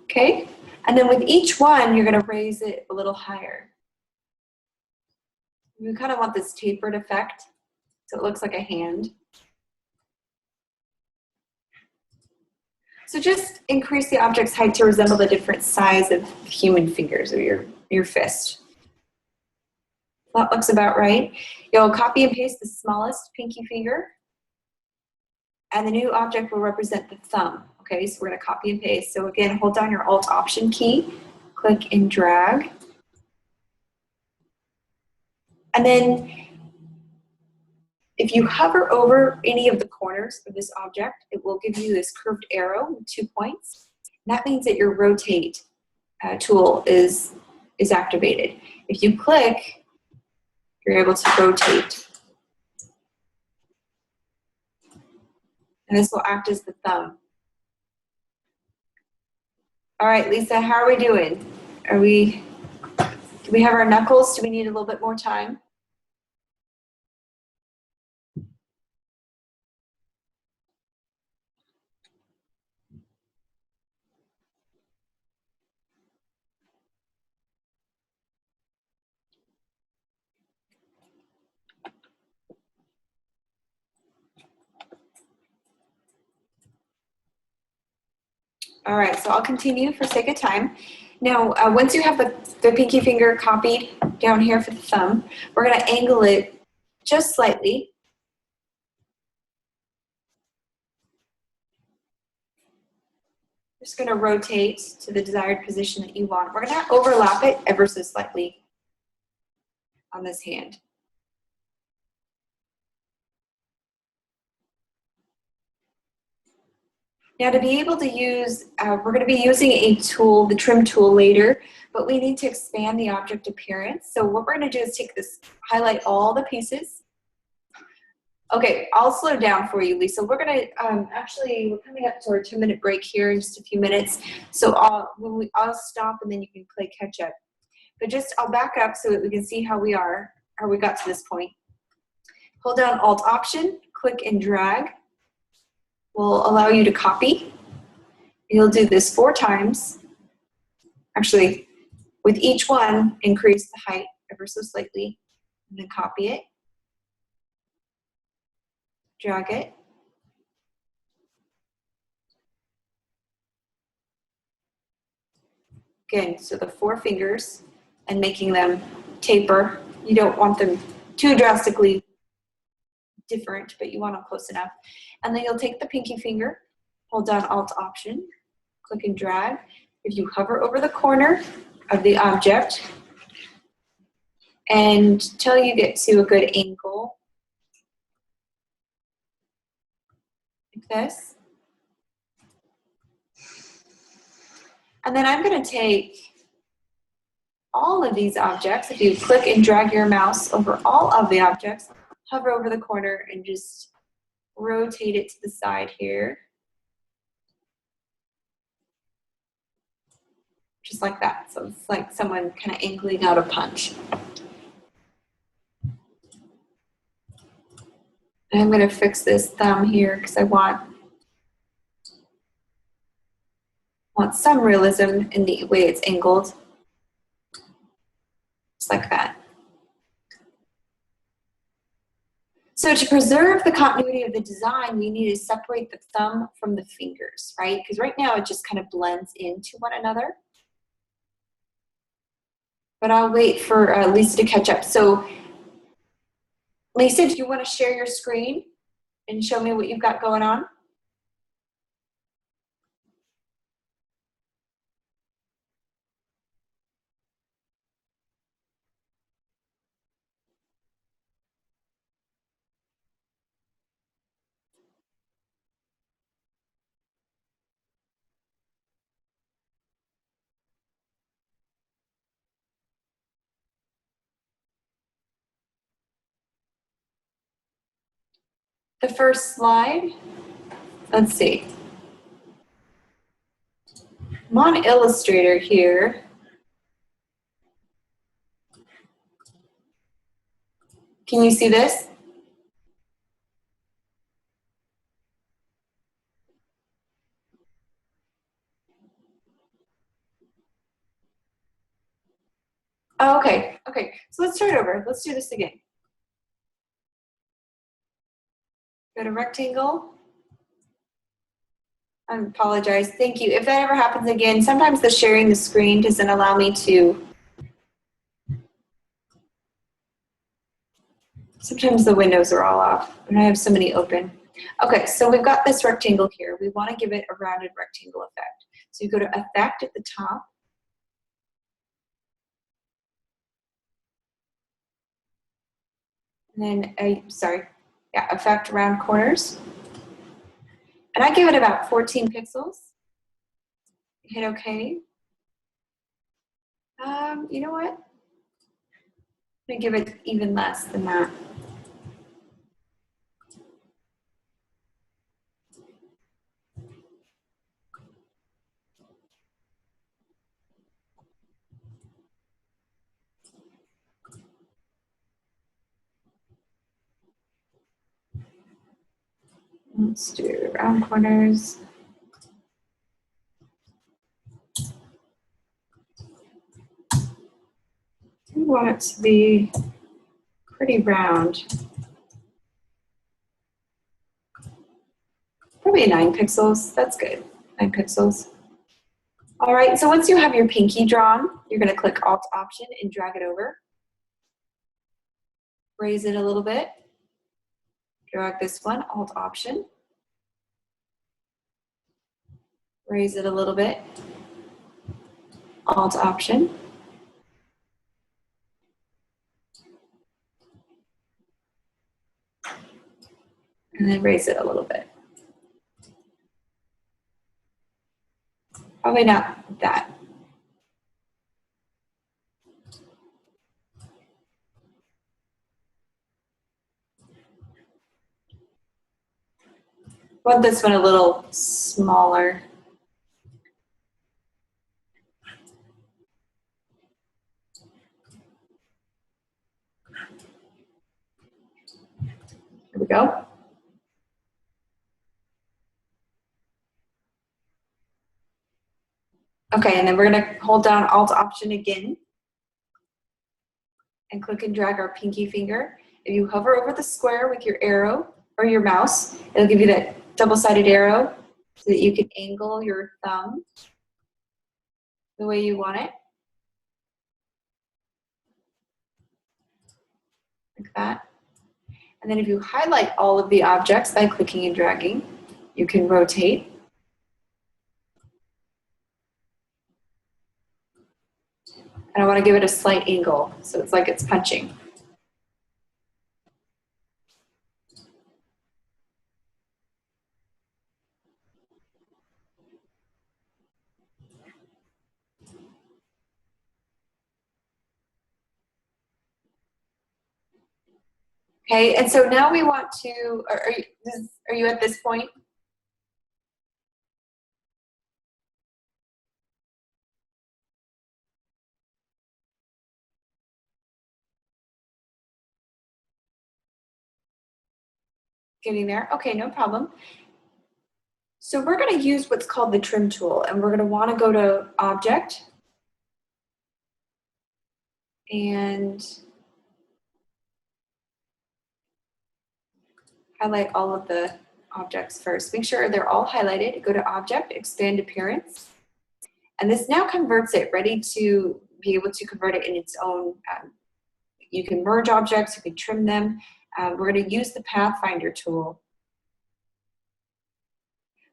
Okay, and then with each one, you're going to raise it a little higher. You kind of want this tapered effect, so it looks like a hand. So just increase the object's height to resemble the different size of human fingers or your fist. That looks about right. You'll copy and paste the smallest pinky finger, and the new object will represent the thumb. Okay, so we're going to copy and paste. So again, hold down your Alt-Option key, click and drag. And then if you hover over any of the corners of this object, it will give you this curved arrow with 2 points. And that means that your rotate tool is activated. If you click, you're able to rotate. And this will act as the thumb. All right, Lisa, how are we doing? Do we have our knuckles? Do we need a little bit more time? All right, so I'll continue for sake of time. Now, once you have the pinky finger copied down here for the thumb, we're going to angle it just slightly. Just going to rotate to the desired position that you want. We're going to overlap it ever so slightly on this hand. Now to be able to use, we're going to be using a tool, the trim tool later, but we need to expand the object appearance. So what we're going to do is take this, highlight all the pieces. Okay, I'll slow down for you, Lisa. We're going to, actually, we're coming up to our 2-minute break here in just a few minutes. So I'll stop and then you can play catch up. But just, I'll back up so that we can see how we got to this point. Hold down Alt-Option, click and drag. Will allow you to copy. You'll do this 4 times. Actually, with each one, increase the height ever so slightly, and then copy it. Drag it. Again, so the 4 fingers and making them taper. You don't want them too drastically different, but you want them close enough. And then you'll take the pinky finger, hold down Alt-Option, click and drag. If you hover over the corner of the object and till you get to a good angle, like this. And then I'm going to take all of these objects. If you click and drag your mouse over all of the objects, hover over the corner and just rotate it to the side here. Just like that. So it's like someone kind of angling out a punch. And I'm going to fix this thumb here because I want some realism in the way it's angled. Just like that. So to preserve the continuity of the design, we need to separate the thumb from the fingers, right? Because right now it just kind of blends into one another. But I'll wait for Lisa to catch up. So Lisa, do you want to share your screen and show me what you've got going on? The first slide, let's see. I'm on Illustrator here. Can you see this? Oh, okay, okay. So let's start over. Let's do this again. Go to rectangle. I apologize. Thank you. If that ever happens again, sometimes the sharing the screen doesn't allow me to. Sometimes the windows are all off and I have so many open. Okay, so we've got this rectangle here. We want to give it a rounded rectangle effect. So you go to Effect at the top. And then, Effect Round Corners. And I give it about 14 pixels. Hit OK. You know what? I'm going to give it even less than that. Let's do round corners. We want it to be pretty round. Probably 9 pixels. That's good. 9 pixels. All right, so once you have your pinky drawn, you're going to click Alt-Option and drag it over. Raise it a little bit. Drag this one, Alt-Option. Raise it a little bit. Alt-Option. And then raise it a little bit. Probably not that. I want this one a little smaller. Here we go. Okay, and then we're going to hold down Alt-Option again and click and drag our pinky finger. If you hover over the square with your arrow or your mouse, it'll give you that double-sided arrow so that you can angle your thumb the way you want it. Like that. And then if you highlight all of the objects by clicking and dragging, you can rotate. And I want to give it a slight angle, so it's like it's punching. Okay, and so now we want to, are you at this point? Getting there? Okay, no problem. So we're going to use what's called the trim tool, and we're going to want to go to Object, and highlight all of the objects first. Make sure they're all highlighted. Go to Object, Expand Appearance. And this now converts it, ready to be able to convert it in its own. You can merge objects, you can trim them. We're going to use the Pathfinder tool.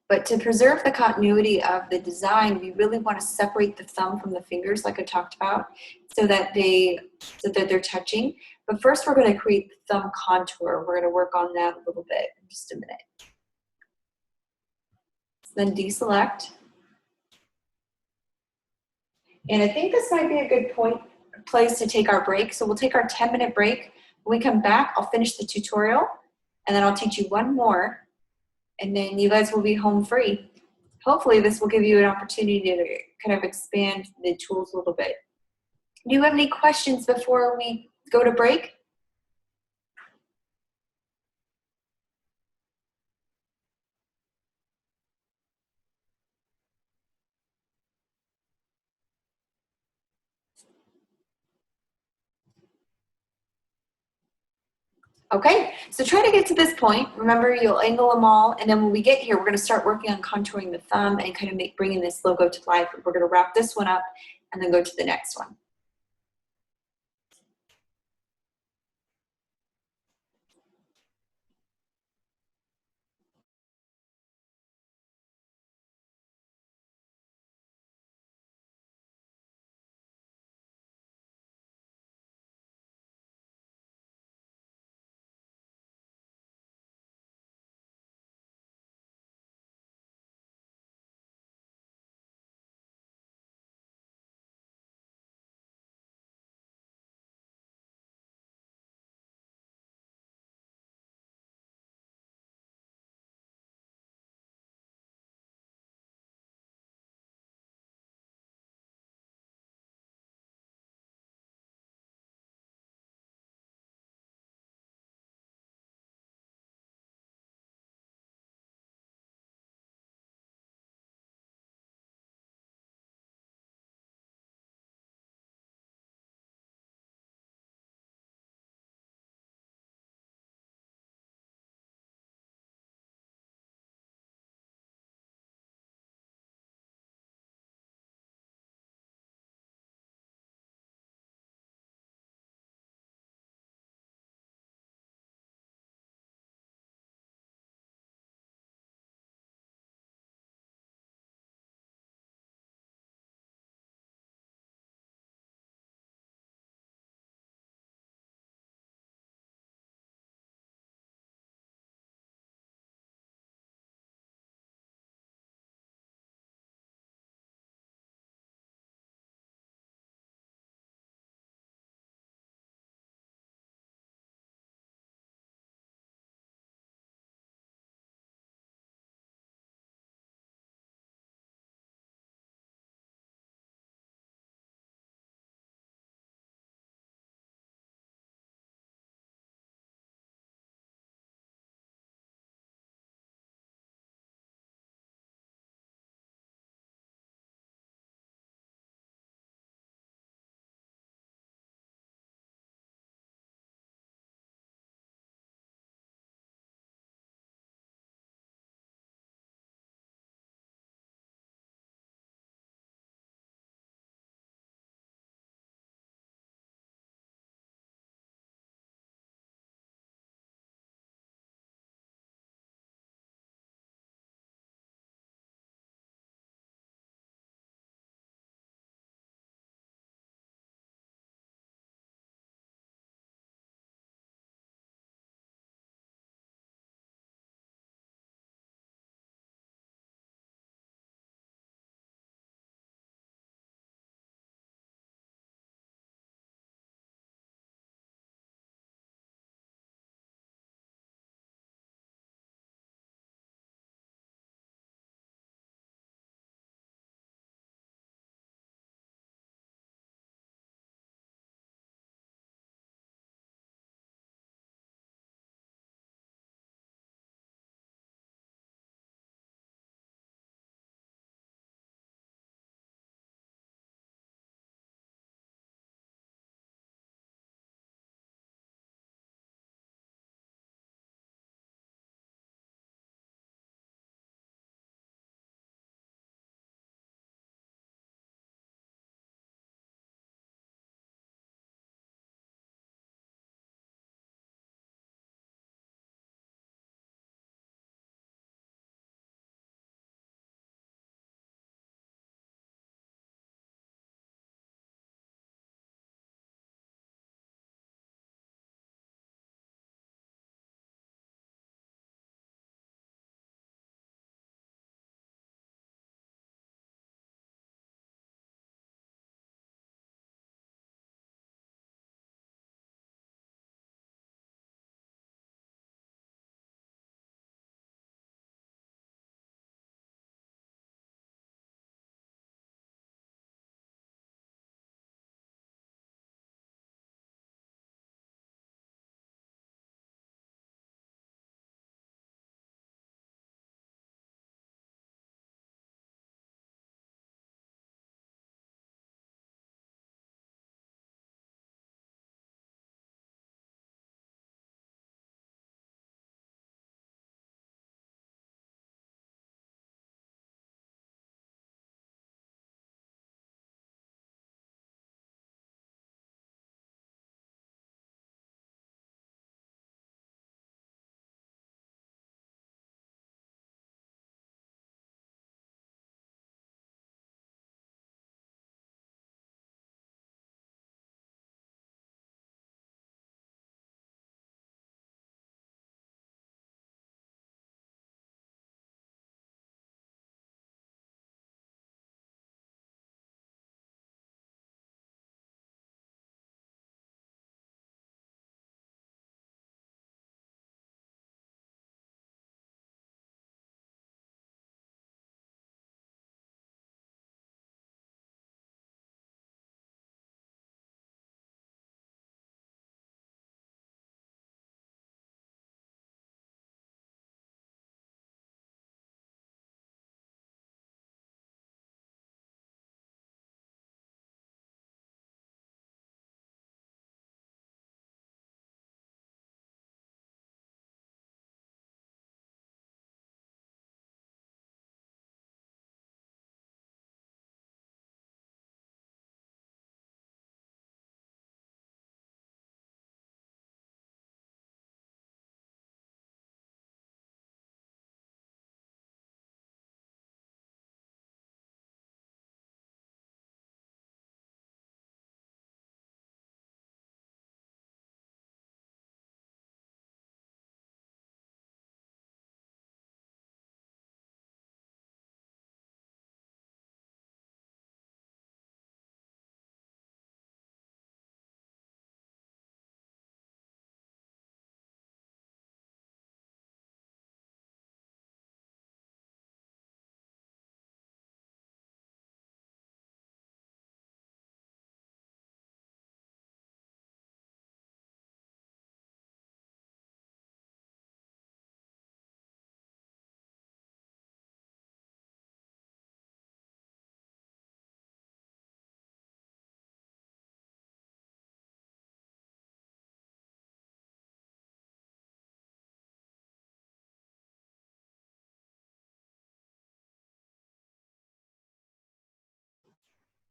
But to preserve the continuity of the design, we really want to separate the thumb from the fingers, like I talked about, so that they're touching. But first, we're going to create the thumb contour. We're going to work on that a little bit in just a minute. So then deselect. And I think this might be a good place to take our break. So we'll take our 10-minute break. When we come back, I'll finish the tutorial, and then I'll teach you one more, and then you guys will be home free. Hopefully this will give you an opportunity to kind of expand the tools a little bit. Do you have any questions before we go to break? Okay, so try to get to this point. Remember, you'll angle them all, and then when we get here, we're going to start working on contouring the thumb and kind of bringing this logo to life. We're going to wrap this one up and then go to the next one.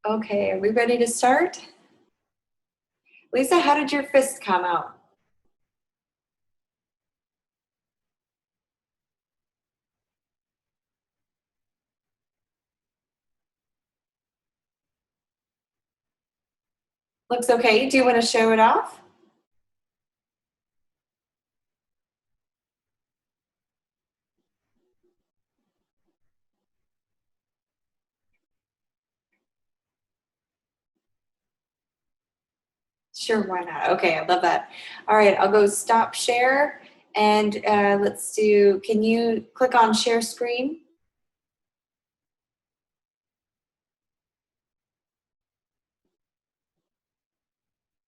Okay, are we ready to start? Lisa, how did your fist come out? Looks okay. Do you want to show it off? Sure, why not? Okay, I love that. All right, I'll go stop share and let's do, can you click on share screen?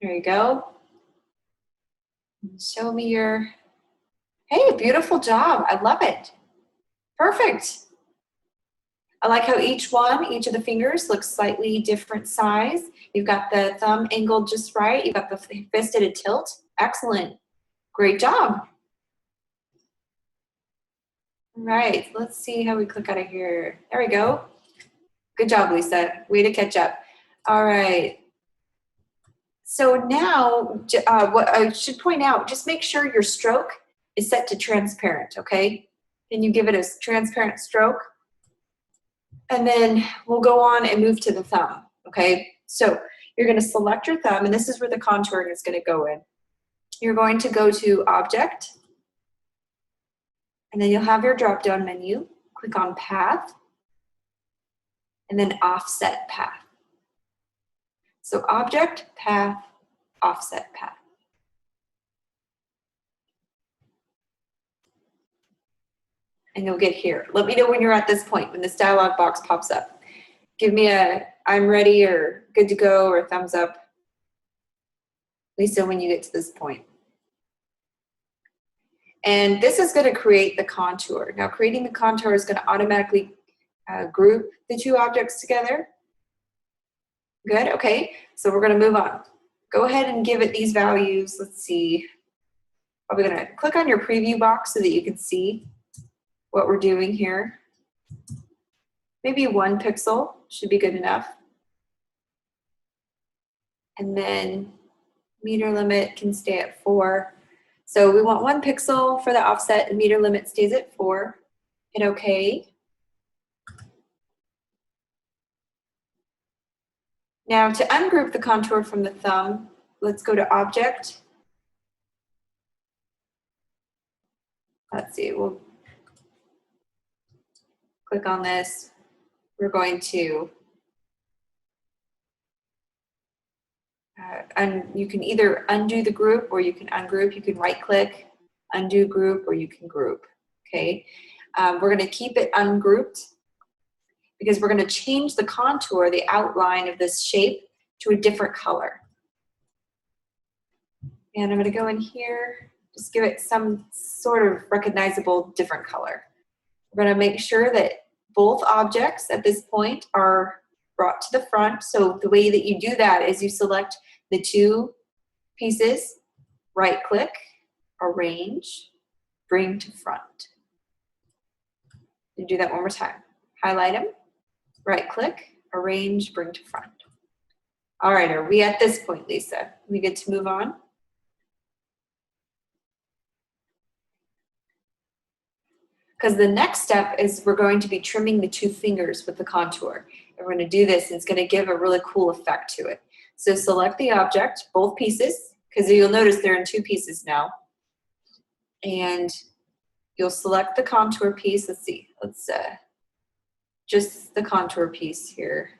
There you go. Show me your, hey, beautiful job. I love it. Perfect. I like how each of the fingers looks slightly different size. You've got the thumb angled just right. You've got the fist at a tilt. Excellent. Great job. All right, let's see how we click out of here. There we go. Good job, Lisa. Way to catch up. All right. So now, what I should point out, just make sure your stroke is set to transparent, okay? Then you give it a transparent stroke. And then we'll go on and move to the thumb, okay? So you're gonna select your thumb, and this is where the contouring is gonna go in. You're going to go to Object, and then you'll have your drop-down menu. Click on Path, and then Offset Path. So Object, Path, Offset Path. And you'll get here. Let me know when you're at this point, when this dialog box pops up. Give me a I'm ready or good to go or thumbs up. Lisa, when you get to this point. And this is going to create the contour. Now, creating the contour is going to automatically group the two objects together. Good, okay. So we're going to move on. Go ahead and give it these values. Let's see. I'm going to click on your preview box so that you can see what we're doing here. Maybe 1 pixel should be good enough. And then meter limit can stay at 4. So we want 1 pixel for the offset, and meter limit stays at 4. Hit OK. Now to ungroup the contour from the thumb, let's go to Object. Let's see, we'll click on this. We're going to, and you can either undo the group or you can ungroup. You can right click, undo group, or you can group, okay? We're gonna keep it ungrouped because we're gonna change the contour, the outline of this shape to a different color. And I'm gonna go in here, just give it some sort of recognizable different color. We're gonna make sure that both objects at this point are brought to the front. So the way that you do that is you select the 2 pieces, right click, arrange, bring to front. You do that one more time. Highlight them, right click, arrange, bring to front. All right, are we at this point, Lisa? We good to move on? Because the next step is we're going to be trimming the 2 fingers with the contour. And we're going to do this, and it's going to give a really cool effect to it. So select the object, both pieces, because you'll notice they're in 2 pieces now. And you'll select the contour piece. Let's see, let's just the contour piece here.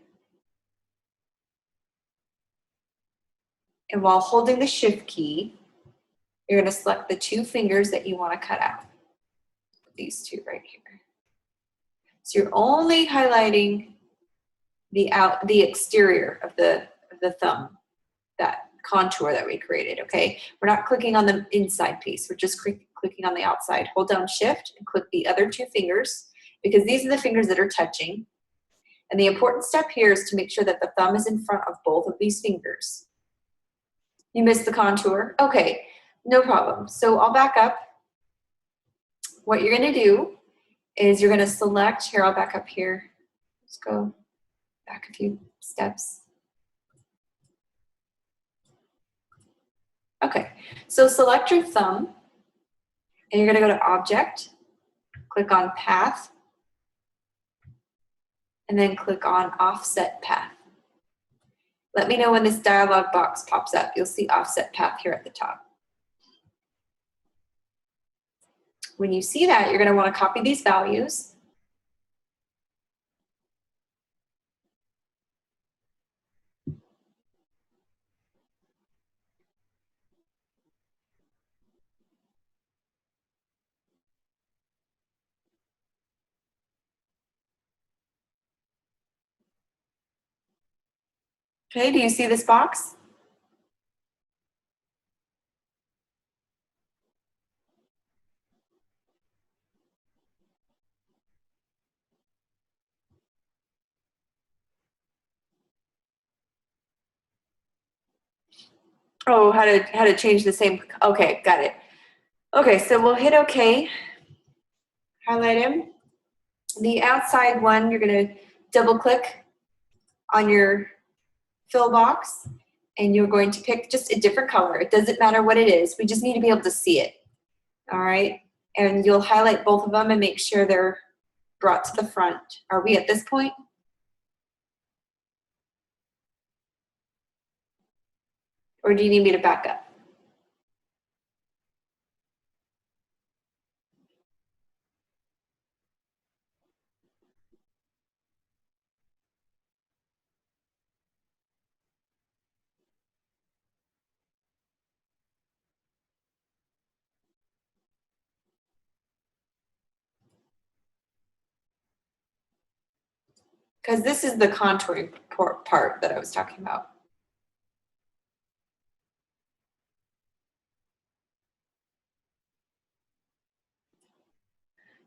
And while holding the Shift key, you're going to select the 2 fingers that you want to cut out. These 2 right here. So you're only highlighting the exterior of the thumb, that contour that we created, okay? We're not clicking on the inside piece. We're just clicking on the outside. Hold down Shift and click the other 2 fingers because these are the fingers that are touching. And the important step here is to make sure that the thumb is in front of both of these fingers. You missed the contour? Okay, no problem. So I'll back up. What you're gonna do is you're gonna select, here, I'll back up here. Let's go. back a few steps. Okay, so select your thumb, and you're gonna go to Object, click on Path, and then click on Offset Path. Let me know when this dialog box pops up. You'll see Offset Path here at the top. When you see that, you're gonna wanna copy these values. Okay, do you see this box? Oh, how to change the same, okay, got it. Okay, so we'll hit okay, highlight him. The outside one, you're gonna double click on your fill box, and you're going to pick just a different color. It doesn't matter what it is, we just need to be able to see it, all right? And you'll highlight both of them and make sure they're brought to the front. Are we at this point? Or do you need me to back up? Because this is the contouring part that I was talking about.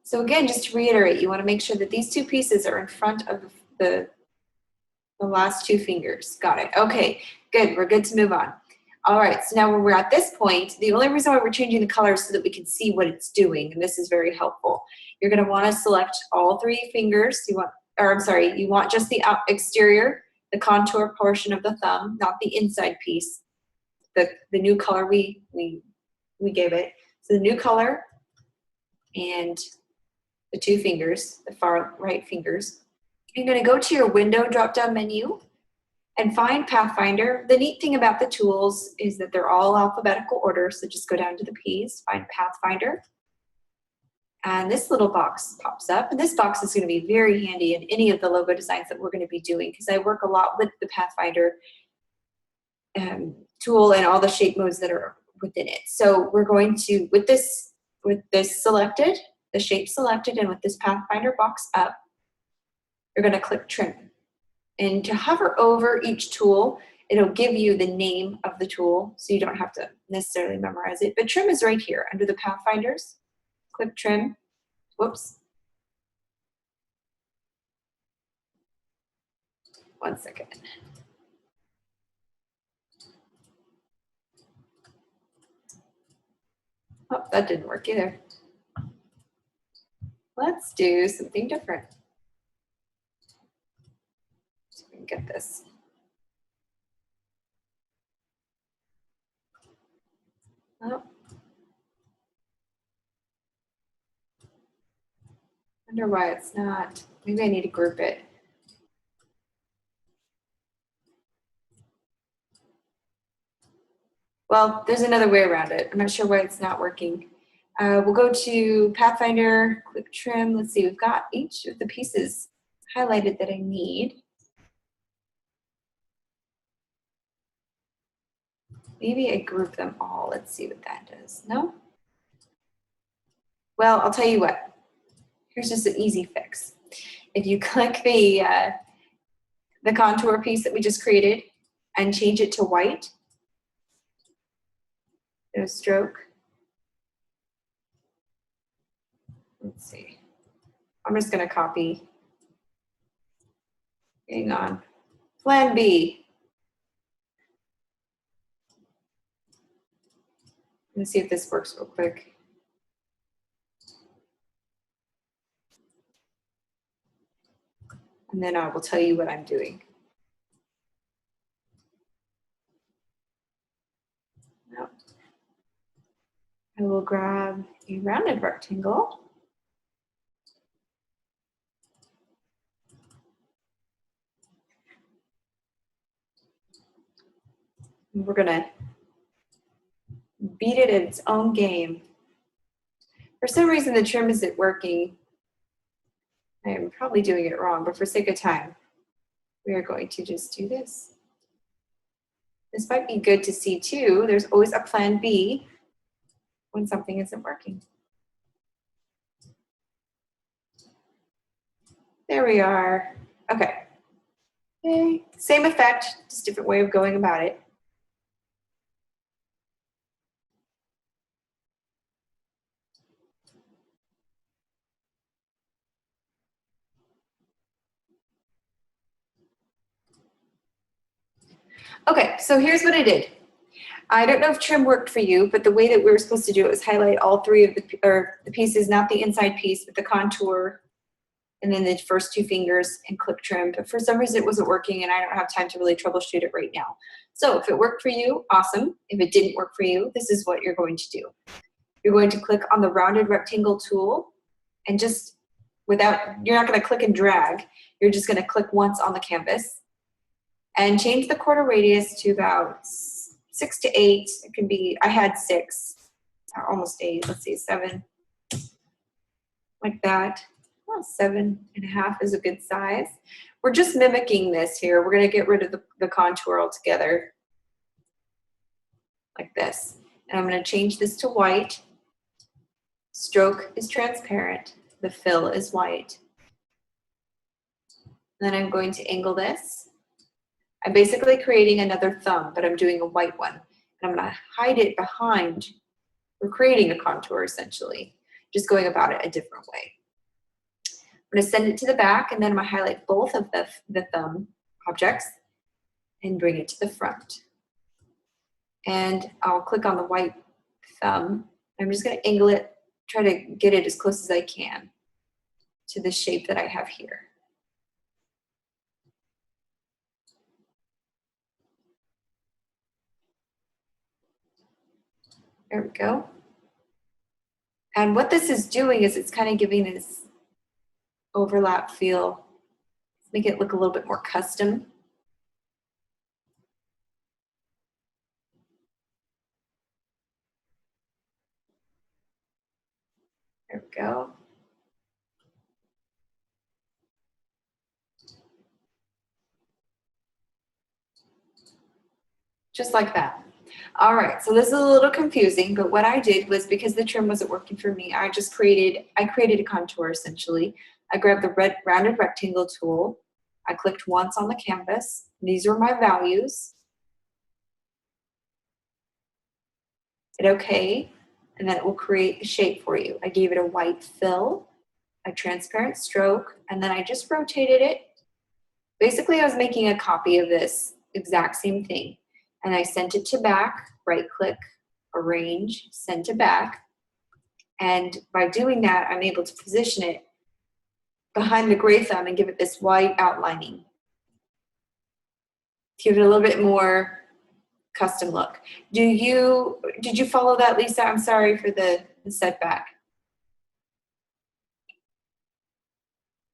So again, just to reiterate, you want to make sure that these two pieces are in front of the last two fingers. Got it. Okay, good. We're good to move on. All right, so now when we're at this point, the only reason why we're changing the color is so that we can see what it's doing, and this is very helpful. You're going to want to select all three fingers. You want just the exterior, the contour portion of the thumb, not the inside piece. The new color we gave it. So the new color and the two fingers, the far right fingers. You're going to go to your window drop-down menu and find Pathfinder. The neat thing about the tools is that they're all alphabetical order, so just go down to the P's, find Pathfinder, and this little box pops up. And this box is going to be very handy in any of the logo designs that we're going to be doing, because I work a lot with the Pathfinder tool and all the shape modes that are within it. So we're going to, with this selected, the shape selected, and with this Pathfinder box up, you're going to click Trim. And to hover over each tool, it'll give you the name of the tool, so you don't have to necessarily memorize it. But Trim is right here under the Pathfinders. Click Trim. Whoops. One second. Oh, that didn't work either. Let's do something different. So we can get this. Oh. Wonder why it's not. Maybe I need to group it. Well, there's another way around it. I'm not sure why it's not working. We'll go to Pathfinder, click Trim. Let's see, we've got each of the pieces highlighted that I need. Maybe I group them all. Let's see what that does. No? Well, I'll tell you what. Here's just an easy fix. If you click the contour piece that we just created and change it to white, do a stroke. Let's see. I'm just going to copy. Hang on. Plan B. Let's see if this works real quick. and then I will tell you what I'm doing. Now, I will grab a rounded rectangle. And we're gonna beat it at its own game. For some reason, the trim isn't working. I am probably doing it wrong, but for sake of time, we are going to just do this. This might be good to see too. There's always a plan B when something isn't working. There we are. Okay. Okay. Same effect, just different way of going about it. Okay, so here's what I did. I don't know if trim worked for you, but the way that we were supposed to do it was highlight all three of the pieces, not the inside piece, but the contour, and then the first two fingers, and click trim. But for some reason it wasn't working, and I don't have time to really troubleshoot it right now. So if it worked for you, awesome. If it didn't work for you, this is what you're going to do. You're going to click on the rounded rectangle tool, and just you're not going to click and drag. You're just going to click once on the canvas and change the corner radius to about 6 to 8. It can be, I had 6, or almost 8, let's see, 7, like that. Well, 7.5 is a good size. We're just mimicking this here. We're gonna get rid of the contour altogether, like this. And I'm gonna change this to white. Stroke is transparent. The fill is white. Then I'm going to angle this. I'm basically creating another thumb, but I'm doing a white one. And I'm gonna hide it behind. We're creating a contour essentially, just going about it a different way. I'm gonna send it to the back, and then I'm gonna highlight both of the thumb objects and bring it to the front. And I'll click on the white thumb. I'm just gonna angle it, try to get it as close as I can to the shape that I have here. There we go. And what this is doing is it's kind of giving this overlap feel, make it look a little bit more custom. There we go. Just like that. All right, so this is a little confusing, but what I did was, because the trim wasn't working for me, I created a contour essentially. I grabbed the rounded rectangle tool. I clicked once on the canvas. These are my values. Hit OK, and then it will create a shape for you. I gave it a white fill, a transparent stroke, and then I just rotated it. Basically, I was making a copy of this exact same thing. And I sent it to back, right click, arrange, send to back. And by doing that, I'm able to position it behind the gray thumb and give it this white outlining. Give it a little bit more custom look. Did you follow that, Lisa? I'm sorry for the setback.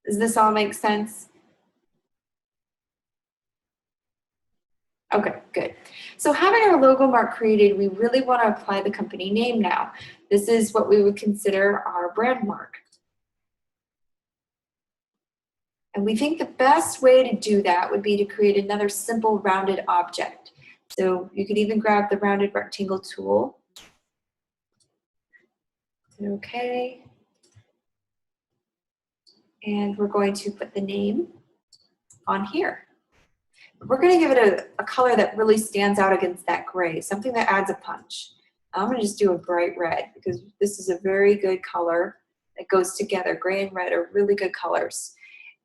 Does this all make sense? Okay, good. So having our logo mark created, we really want to apply the company name now. This is what we would consider our brand mark. And we think the best way to do that would be to create another simple rounded object. So you could even grab the rounded rectangle tool. Okay. And we're going to put the name on here. We're going to give it a color that really stands out against that gray, something that adds a punch. I'm going to just do a bright red, because this is a very good color that goes together. Gray and red are really good colors.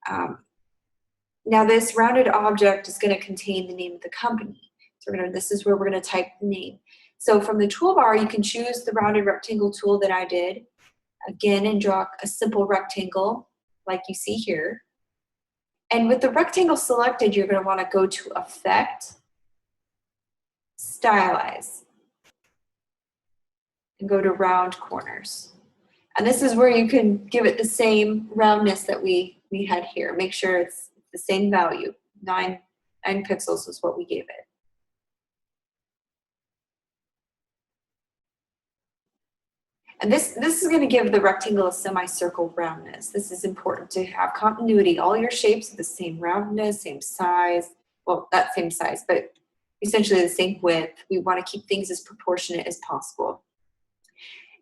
Now this rounded object is going to contain the name of the company. So this is where we're going to type the name. So from the toolbar, you can choose the rounded rectangle tool that I did, again, and draw a simple rectangle like you see here. And with the rectangle selected, you're going to want to go to Effect, Stylize, and go to Round Corners. And this is where you can give it the same roundness that we had here. Make sure it's the same value. 9 pixels is what we gave it. And this is going to give the rectangle a semicircle roundness. This is important to have continuity. All your shapes are the same roundness, same size. Well, not same size, but essentially the same width. We want to keep things as proportionate as possible.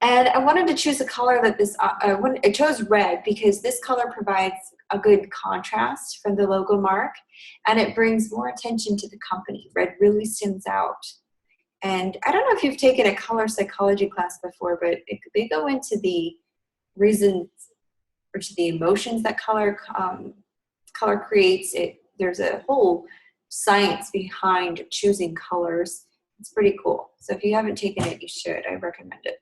And I wanted to choose a color that I chose red because this color provides a good contrast from the logo mark, and it brings more attention to the company. Red really stands out. And I don't know if you've taken a color psychology class before, but they go into the reasons or to the emotions that color creates. There's a whole science behind choosing colors. It's pretty cool. So if you haven't taken it, you should. I recommend it.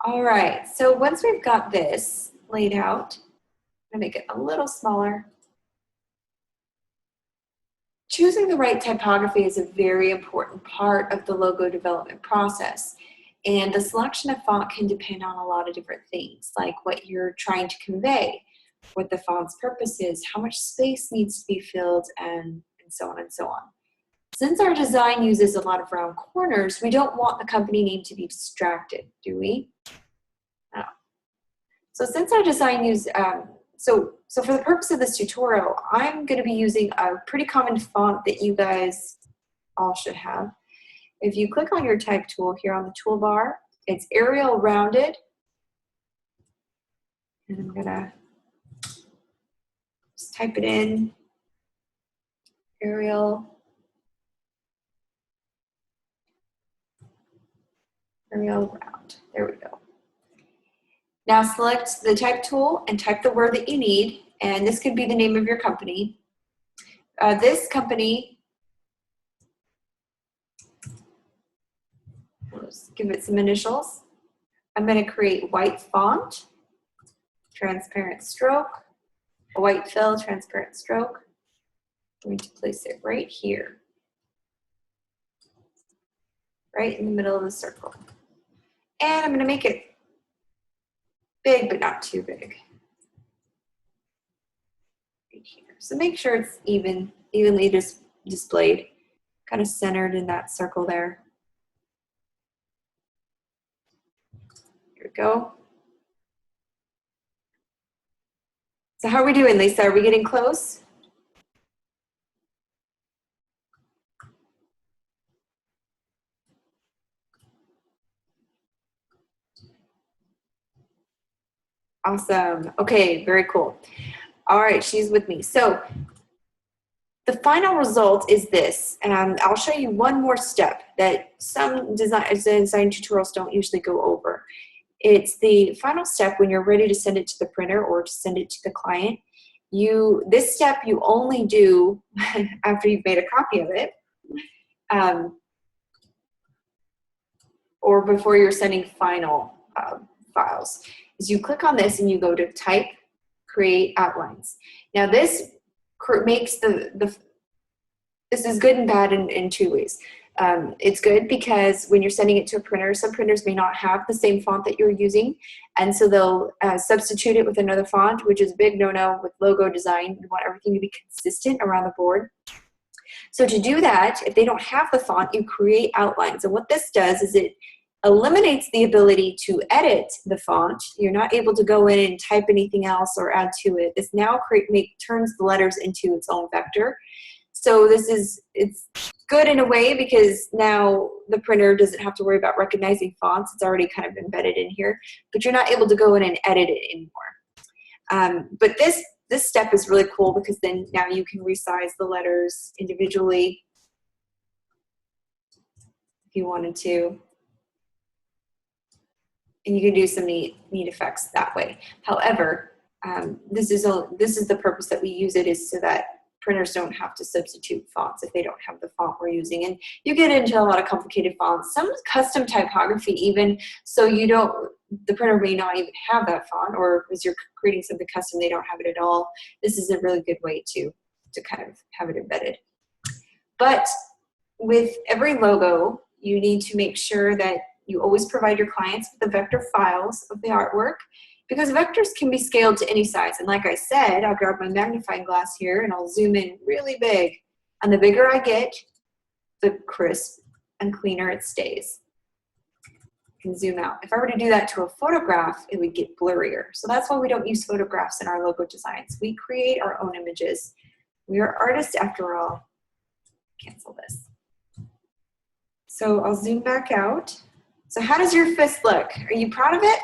All right, so once we've got this laid out, I'm gonna make it a little smaller. Choosing the right typography is a very important part of the logo development process. And the selection of font can depend on a lot of different things, like what you're trying to convey, what the font's purpose is, how much space needs to be filled, and so on and so on. Since our design uses a lot of round corners, we don't want the company name to be distracted, do we? No. So since our design uses, so for the purpose of this tutorial, I'm going to be using a pretty common font that you guys all should have. If you click on your type tool here on the toolbar, it's Arial Rounded. And I'm going to just type it in, Arial Round. There we go. Now select the type tool and type the word that you need, and this could be the name of your company. This company, let's give it some initials. I'm going to create white font, transparent stroke, a white fill, transparent stroke. I'm going to place it right here, right in the middle of the circle. And I'm going to make it big, but not too big. Right here. So make sure it's evenly displayed, kind of centered in that circle there. Here we go. So how are we doing, Lisa? Are we getting close? Awesome. Okay, very cool. All right, she's with me. So the final result is this, and I'll show you one more step that some design tutorials don't usually go over. It's the final step when you're ready to send it to the printer or to send it to the client. This step you only do after you've made a copy of it, or before you're sending final files. Is you click on this and you go to Type, Create Outlines. Now this makes this is good and bad in two ways. It's good because when you're sending it to a printer, some printers may not have the same font that you're using, and so they'll substitute it with another font, which is a big no-no with logo design. You want everything to be consistent around the board. So to do that, if they don't have the font, you create outlines. And what this does is it eliminates the ability to edit the font. You're not able to go in and type anything else or add to it. This now turns the letters into its own vector. So it's good in a way because now the printer doesn't have to worry about recognizing fonts. It's already kind of embedded in here, but you're not able to go in and edit it anymore. But this step is really cool because then now you can resize the letters individually if you wanted to. And you can do some neat effects that way. However, this is the purpose that we use it, is so that printers don't have to substitute fonts if they don't have the font we're using. And you get into a lot of complicated fonts, some custom typography even, so you don't the printer may not even have that font, or as you're creating something custom, they don't have it at all. This is a really good way to kind of have it embedded. But with every logo, you need to make sure that you always provide your clients with the vector files of the artwork, because vectors can be scaled to any size. And like I said, I'll grab my magnifying glass here and I'll zoom in really big. And the bigger I get, the crisp and cleaner it stays. You can zoom out. If I were to do that to a photograph, it would get blurrier. So that's why we don't use photographs in our logo designs. We create our own images. We are artists after all. Cancel this. So I'll zoom back out. So how does your fist look? Are you proud of it?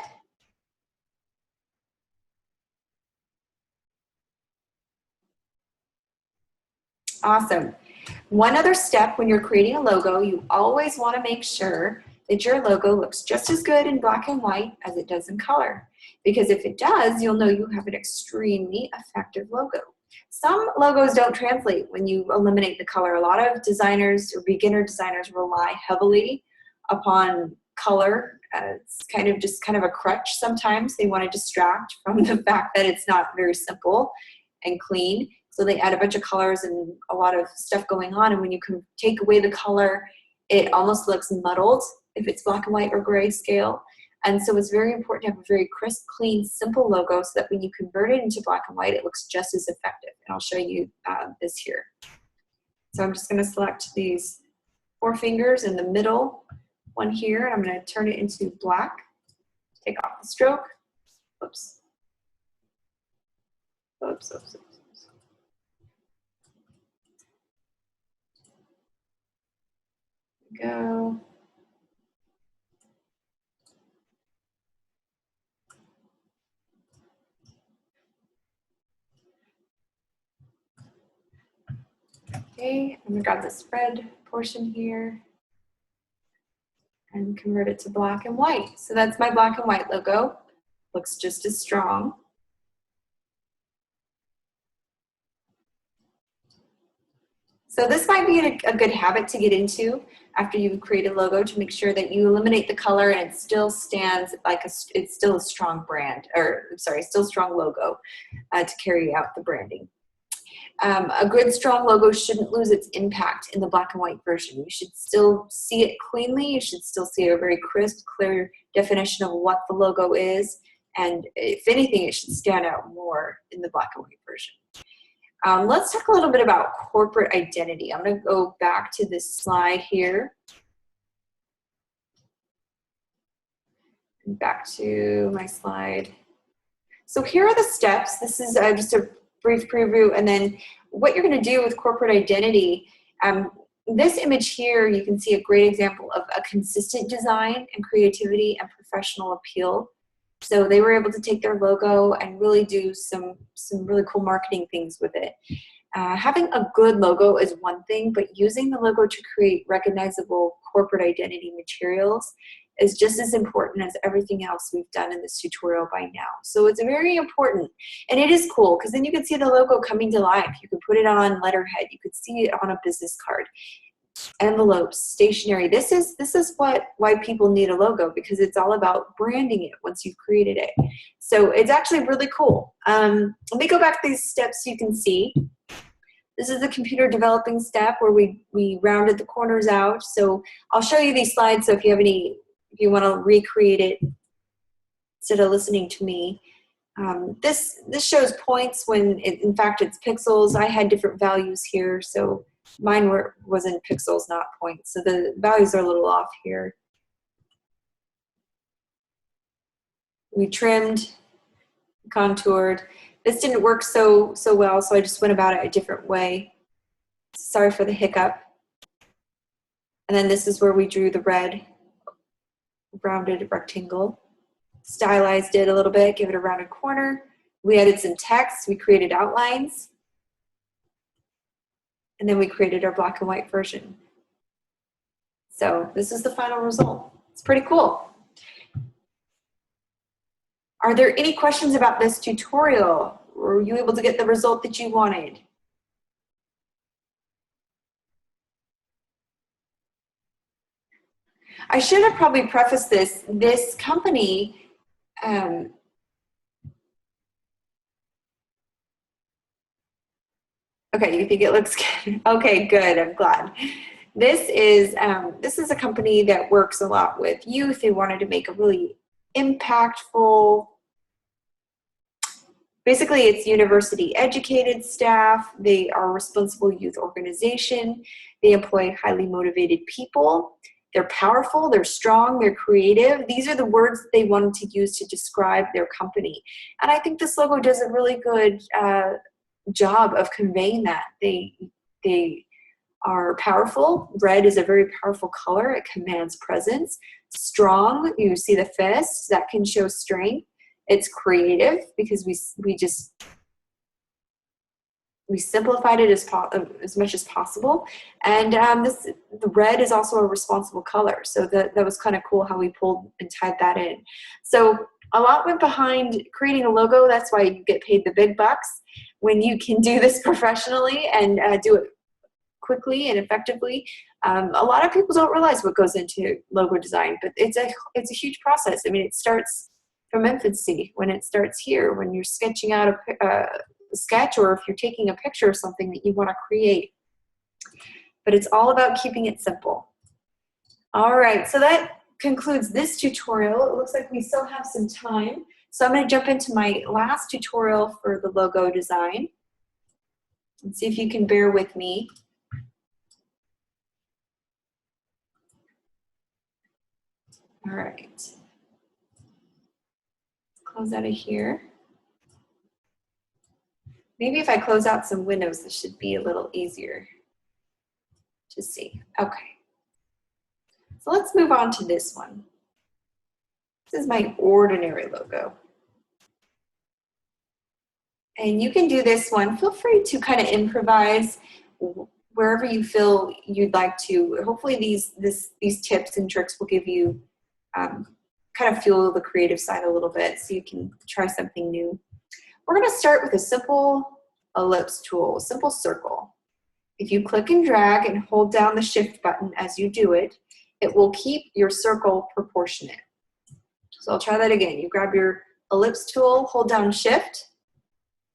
Awesome. One other step when you're creating a logo, you always want to make sure that your logo looks just as good in black and white as it does in color. Because if it does, you'll know you have an extremely effective logo. Some logos don't translate when you eliminate the color. A lot of designers or beginner designers rely heavily upon color. It's kind of a crutch sometimes. They want to distract from the fact that it's not very simple and clean. So they add a bunch of colors and a lot of stuff going on. And when you can take away the color, it almost looks muddled if it's black and white or grayscale. And so it's very important to have a very crisp, clean, simple logo so that when you convert it into black and white, it looks just as effective. And I'll show you this here. So I'm just going to select these 4 fingers in the middle one here, and I'm going to turn it into black. Take off the stroke. Oops. Oops, oops, oops. Go. Okay, I'm gonna grab this red portion here and convert it to black and white. So that's my black and white logo. Looks just as strong. So this might be a good habit to get into after you create a logo, to make sure that you eliminate the color and it still stands like it's still a strong brand, or sorry, still a strong logo to carry out the branding. A good strong logo shouldn't lose its impact in the black and white version. You should still see it cleanly. You should still see a very crisp, clear definition of what the logo is. And if anything, it should stand out more in the black and white version. Let's talk a little bit about corporate identity. I'm going to go back to this slide here. Back to my slide. So here are the steps. This is just a brief preview, and then what you're going to do with corporate identity. This image here, you can see a great example of a consistent design and creativity and professional appeal. So they were able to take their logo and really do some really cool marketing things with it. Having a good logo is one thing, but using the logo to create recognizable corporate identity materials is just as important as everything else we've done in this tutorial by now. So it's very important, and it is cool because then you can see the logo coming to life. You can put it on letterhead. You could see it on a business card, envelopes, stationery. This is why people need a logo, because it's all about branding it once you've created it. So it's actually really cool. Let me go back to these steps so you can see. This is the computer developing step where we rounded the corners out. So I'll show you these slides. So if you want to recreate it instead of listening to me, this shows points when in fact it's pixels. I had different values here, so mine was in pixels, not points. So the values are a little off here. We trimmed, contoured. This didn't work so well, so I just went about it a different way. Sorry for the hiccup. And then this is where we drew the red rounded rectangle. Stylized it a little bit, give it a rounded corner. We added some text, we created outlines, and then we created our black and white version. So this is the final result. It's pretty cool. Are there any questions about this tutorial? Were you able to get the result that you wanted? I should have probably prefaced this. This company Okay, you think it looks good? Okay, good. I'm glad. This is a company that works a lot with youth. They wanted to make a really impactful. Basically, it's university educated staff. They are a responsible youth organization. They employ highly motivated people. They're powerful, they're strong, they're creative. These are the words that they wanted to use to describe their company. And I think this logo does a really good job of conveying that. They are powerful. Red is a very powerful color. It commands presence. Strong, you see the fist, that can show strength. It's creative because we simplified it as much as possible. And the red is also a responsible color. So that was kind of cool how we pulled and tied that in. So a lot went behind creating a logo. That's why you get paid the big bucks when you can do this professionally and do it quickly and effectively. A lot of people don't realize what goes into logo design, but it's a huge process. I mean, it starts from infancy, when it starts here, when you're sketching out a sketch, or if you're taking a picture of something that you want to create. But it's all about keeping it simple. All right, so that concludes this tutorial. It looks like we still have some time. So I'm going to jump into my last tutorial for the logo design and see if you can bear with me. All right. Close out of here. Maybe if I close out some windows, this should be a little easier to see. Okay. So let's move on to this one. This is my ordinary logo. And you can do this one. Feel free to kind of improvise wherever you feel you'd like to. Hopefully these tips and tricks will give you kind of fuel the creative side a little bit so you can try something new. We're going to start with a simple ellipse tool, a simple circle. If you click and drag and hold down the shift button as you do it, it will keep your circle proportionate. So I'll try that again. You grab your ellipse tool, hold down shift,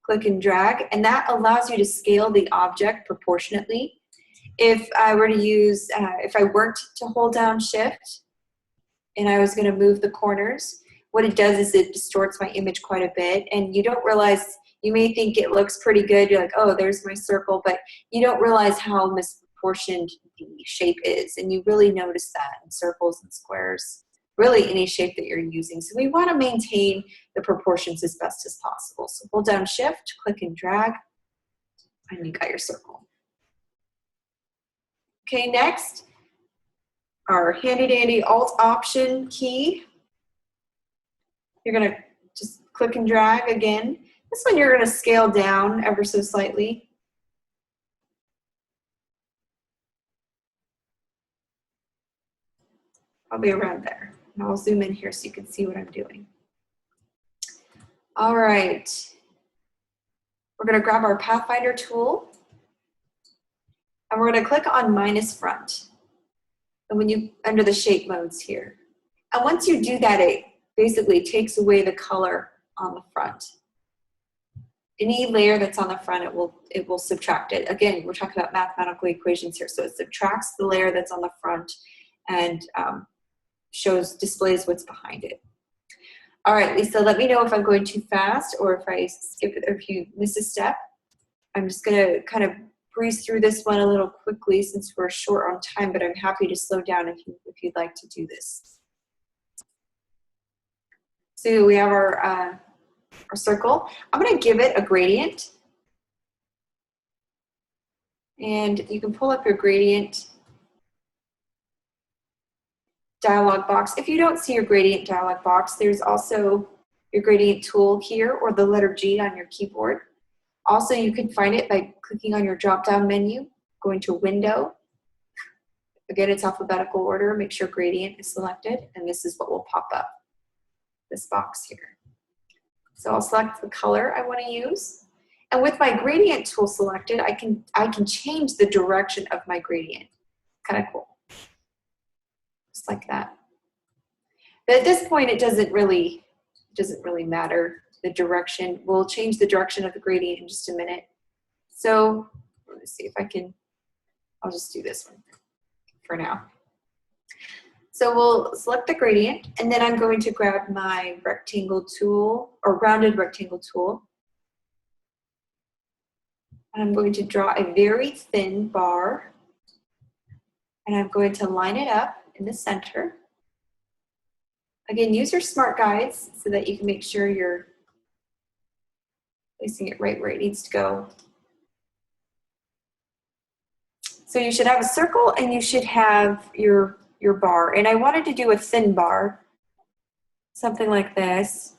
click and drag, and that allows you to scale the object proportionately. If I were to use, if I weren't to hold down shift and I was going to move the corners, what it does is it distorts my image quite a bit, and you don't realize, you may think it looks pretty good, you're like, oh, there's my circle, but you don't realize how misproportioned the shape is, and you really notice that in circles and squares, really any shape that you're using. So we want to maintain the proportions as best as possible. So hold down shift, click and drag, and you got your circle. Okay, next, our handy dandy Alt Option key. You're going to just click and drag again. This one you're going to scale down ever so slightly. Probably around there. And I'll zoom in here so you can see what I'm doing. All right. We're going to grab our Pathfinder tool, and we're going to click on minus front. And when you, under the shape modes here. And once you do that, it basically takes away the color on the front. Any layer that's on the front, it will subtract it. Again, we're talking about mathematical equations here. So it subtracts the layer that's on the front and displays what's behind it. All right, Lisa, let me know if I'm going too fast or if I skip it, or if you miss a step. I'm just gonna kind of breeze through this one a little quickly since we're short on time, but I'm happy to slow down if you'd like to do this. So we have our circle. I'm going to give it a gradient. And you can pull up your gradient dialog box. If you don't see your gradient dialog box, there's also your gradient tool here, or the letter G on your keyboard. Also, you can find it by clicking on your drop-down menu, going to Window. Again, it's alphabetical order. Make sure gradient is selected, and this is what will pop up, this box here. So I'll select the color I want to use. And with my gradient tool selected, I can change the direction of my gradient. Kind of cool. Just like that. But at this point, it doesn't really It doesn't really matter the direction. We'll change the direction of the gradient in just a minute. So let me see if I can, I'll just do this one for now. So we'll select the gradient, and then I'm going to grab my rectangle tool, or rounded rectangle tool. And I'm going to draw a very thin bar, and I'm going to line it up in the center. Again, use your smart guides so that you can make sure you're placing it right where it needs to go. So you should have a circle and you should have your bar. And I wanted to do a thin bar, something like this.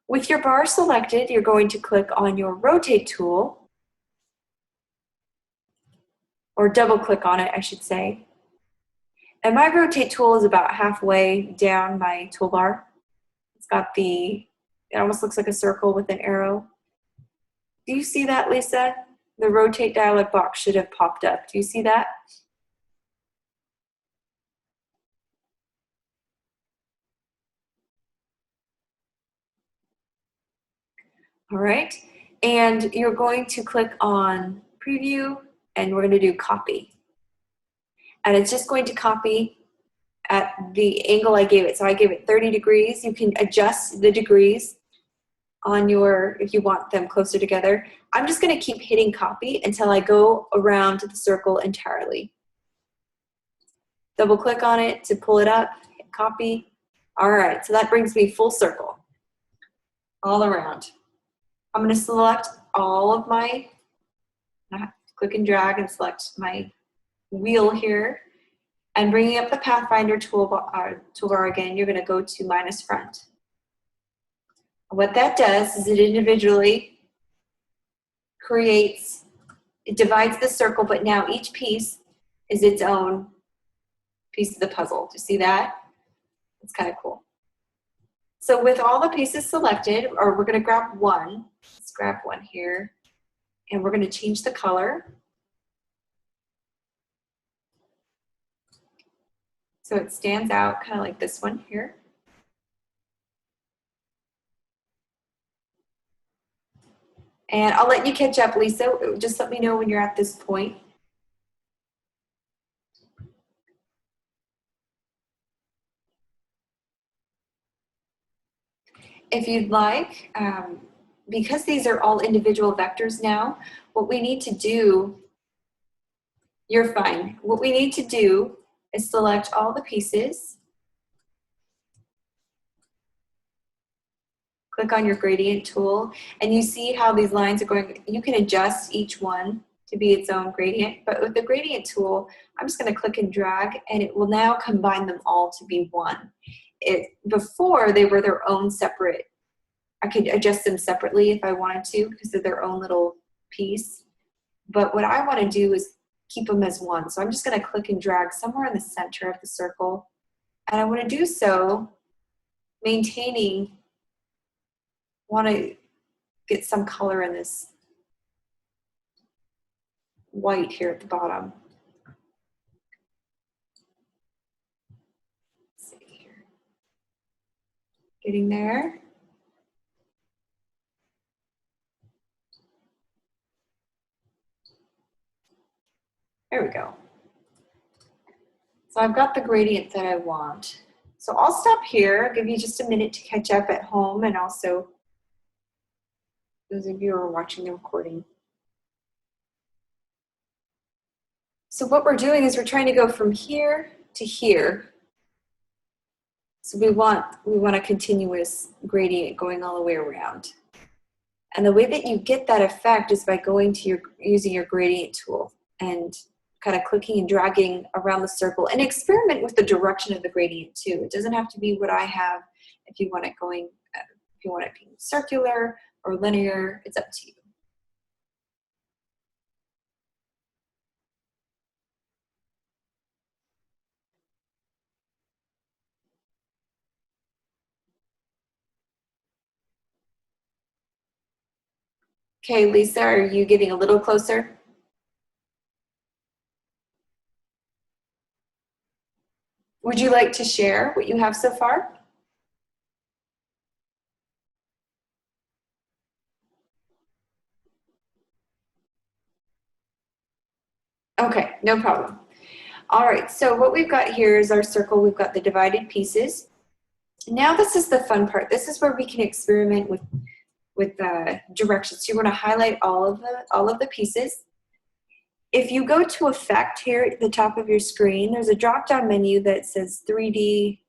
With your bar selected, you're going to click on your rotate tool, or double click on it, I should say. And my rotate tool is about halfway down my toolbar. It's got it almost looks like a circle with an arrow. Do you see that, Lisa? The rotate dialog box should have popped up. Do you see that? All right, and you're going to click on preview, and we're going to do copy. And it's just going to copy at the angle I gave it. So I gave it 30 degrees. You can adjust the degrees on if you want them closer together. I'm just going to keep hitting copy until I go around the circle entirely. Double click on it to pull it up, hit copy. All right, so that brings me full circle all around. I'm going to select all of my, click and drag and select my wheel here. And bringing up the Pathfinder toolbar again, you're going to go to minus front. What that does is it individually it divides the circle, but now each piece is its own piece of the puzzle. Do you see that? It's kind of cool. So with all the pieces selected, or we're going to grab one. Let's grab one here. And we're going to change the color. So it stands out kind of like this one here. And I'll let you catch up, Lisa. Just let me know when you're at this point. If you'd like, because these are all individual vectors now, what we need to do, you're fine. What we need to do is select all the pieces. Click on your gradient tool, and you see how these lines are going. You can adjust each one to be its own gradient, but with the gradient tool, I'm just going to click and drag, and it will now combine them all to be one. Before, they were their own separate. I could adjust them separately if I wanted to because they're their own little piece. But what I want to do is keep them as one. So I'm just going to click and drag somewhere in the center of the circle. And I want to do so maintaining, want to get some color in this white here at the bottom. Let's see here. Getting there. There we go. So I've got the gradient that I want. So I'll stop here, give you just a minute to catch up at home, and also those of you who are watching the recording. So what we're doing is we're trying to go from here to here. So we want a continuous gradient going all the way around. And the way that you get that effect is by going to using your gradient tool and kind of clicking and dragging around the circle, and experiment with the direction of the gradient too. It doesn't have to be what I have. If you want it going, if you want it being circular or linear, it's up to you. Okay, Lisa, are you getting a little closer? Would you like to share what you have so far? Okay, no problem. All right, so what we've got here is our circle. We've got the divided pieces. Now this is the fun part. This is where we can experiment with directions. So you want to highlight all of the pieces. If you go to Effect here at the top of your screen, there's a drop-down menu that says 3D,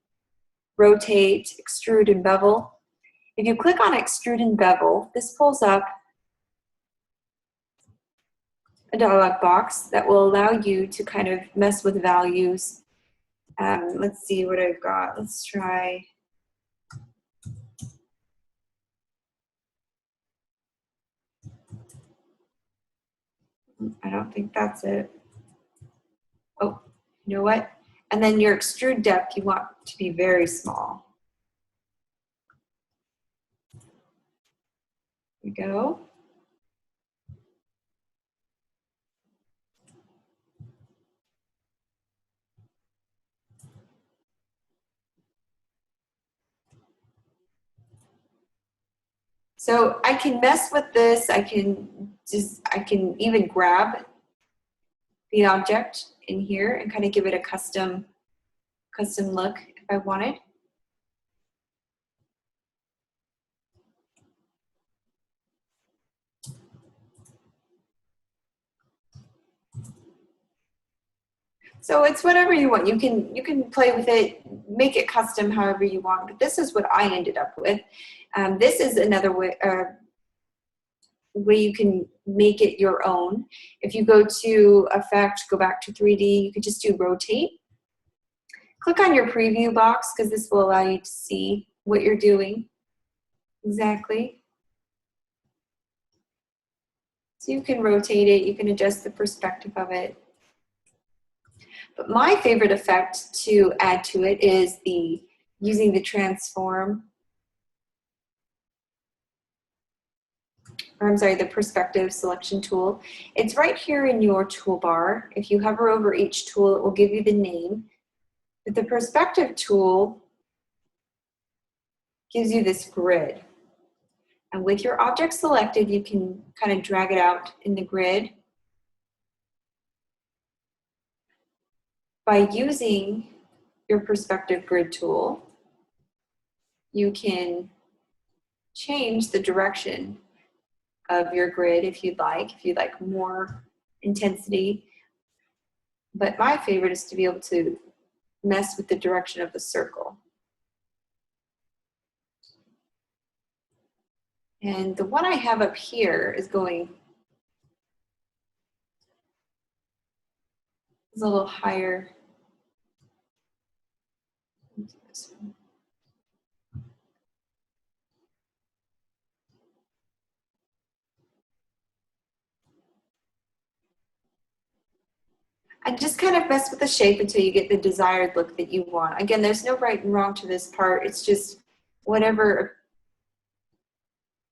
Rotate, Extrude, and Bevel. If you click on Extrude and Bevel, this pulls up a dialog box that will allow you to kind of mess with values. Let's see what I've got. Let's try. I don't think that's it. Oh, you know what? And then your extrude depth, you want to be very small. Here we go. So I can mess with this. I can even grab the object in here and kind of give it a custom look if I wanted. So it's whatever you want. You can play with it, make it custom however you want. But this is what I ended up with. This is another way you can make it your own. If you go to Effect, go back to 3D, you could just do Rotate. Click on your preview box because this will allow you to see what you're doing exactly. So you can rotate it, you can adjust the perspective of it. But my favorite effect to add to it is using the transform, or I'm sorry, the perspective selection tool. It's right here in your toolbar. If you hover over each tool, it will give you the name. But the perspective tool gives you this grid. And with your object selected, you can kind of drag it out in the grid. By using your perspective grid tool, you can change the direction of your grid if you'd like more intensity. But my favorite is to be able to mess with the direction of the circle. And the one I have up here is a little higher. This one. And just kind of mess with the shape until you get the desired look that you want. Again, there's no right and wrong to this part. It's just whatever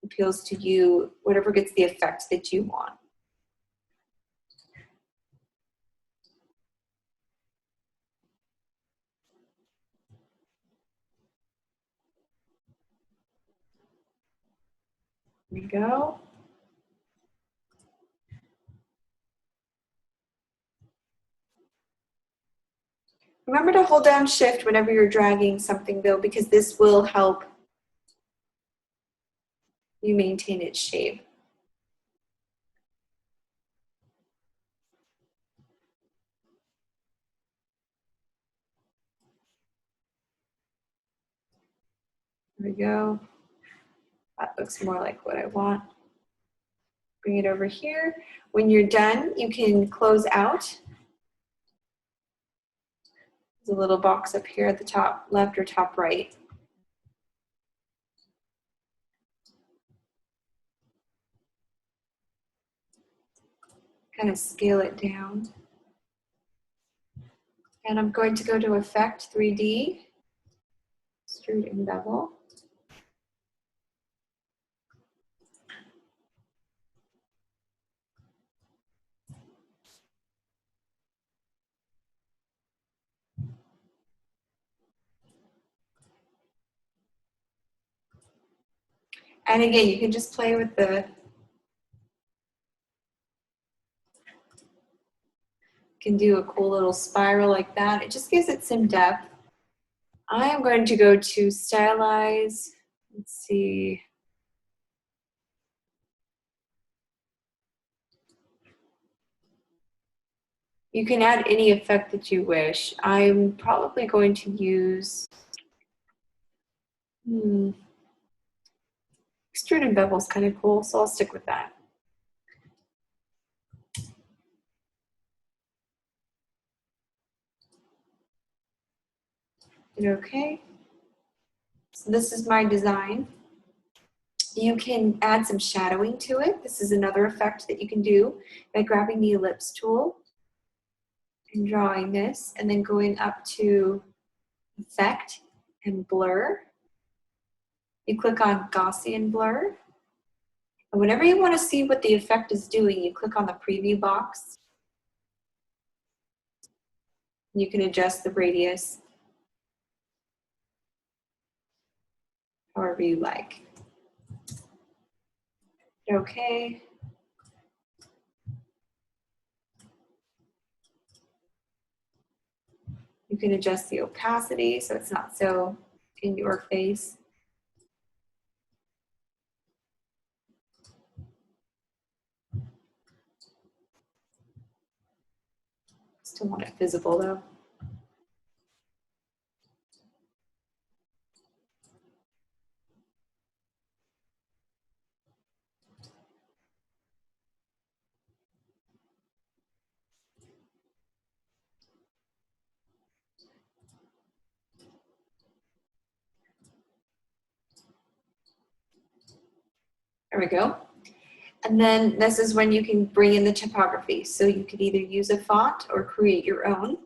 appeals to you, whatever gets the effect that you want. There we go. Remember to hold down Shift whenever you're dragging something though, because this will help you maintain its shape. There we go. That looks more like what I want. Bring it over here. When you're done, you can close out. There's a little box up here at the top left or top right. Kind of scale it down. And I'm going to go to Effect 3D, Extrude and Bevel. And again, you can just play with can do a cool little spiral like that. It just gives it some depth. I am going to go to stylize. Let's see. You can add any effect that you wish. I'm probably going to use extruded bevel is kind of cool, so I'll stick with that. Okay. So this is my design. You can add some shadowing to it. This is another effect that you can do by grabbing the ellipse tool and drawing this, and then going up to Effect and Blur. You click on Gaussian Blur. And whenever you want to see what the effect is doing, you click on the preview box. You can adjust the radius however you like. Okay. You can adjust the opacity so it's not so in your face. Still want it visible though. There we go. And then this is when you can bring in the typography. So you could either use a font or create your own.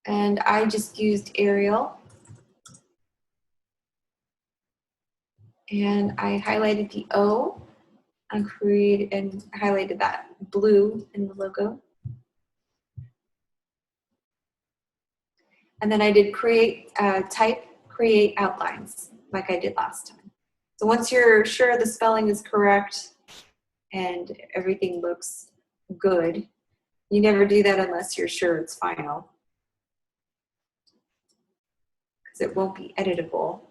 And I just used Arial. And I highlighted the O and highlighted that blue in the logo. And then I did type create outlines like I did last time. So once you're sure the spelling is correct and everything looks good, you never do that unless you're sure it's final, because it won't be editable.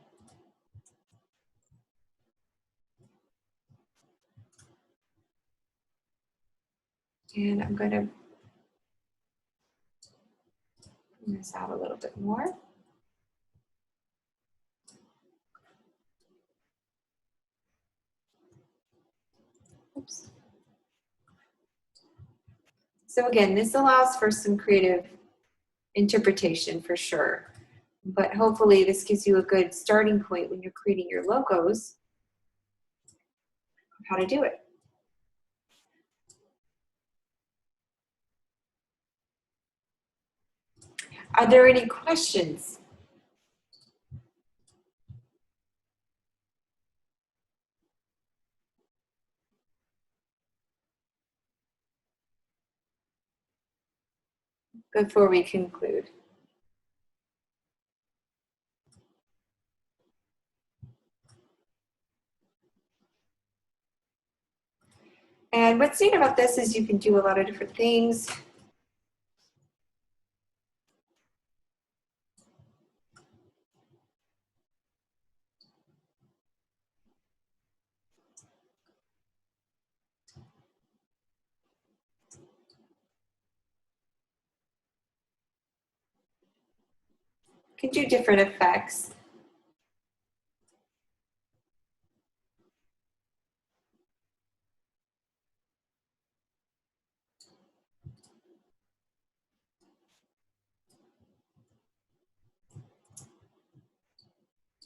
And I'm going to bring this out a little bit more. Oops. So again, this allows for some creative interpretation for sure, but hopefully this gives you a good starting point when you're creating your logos of how to do it. Are there any questions? Before we conclude. And what's neat about this is you can do a lot of different things. You can do different effects.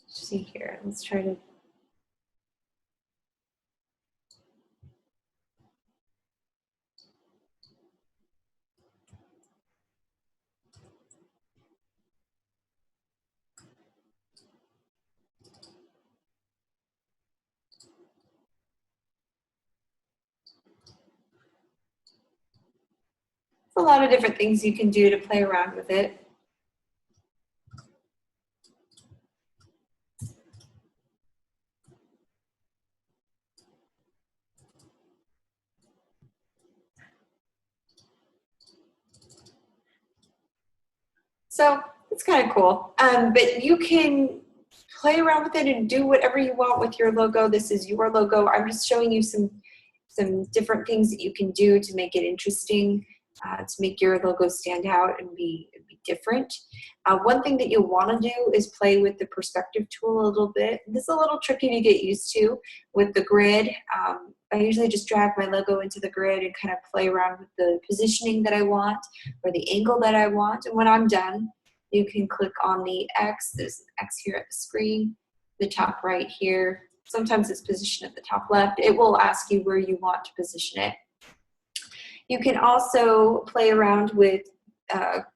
See here, let's try to. A lot of different things you can do to play around with it. So it's kind of cool. But you can play around with it and do whatever you want with your logo. This is your logo. I'm just showing you some different things that you can do to make it interesting, to make your logo stand out and be different. One thing that you'll want to do is play with the perspective tool a little bit. This is a little tricky to get used to with the grid. I usually just drag my logo into the grid and kind of play around with the positioning that I want or the angle that I want. And when I'm done, you can click on the X. There's an X here at the screen, the top right here. Sometimes it's positioned at the top left. It will ask you where you want to position it. You can also play around with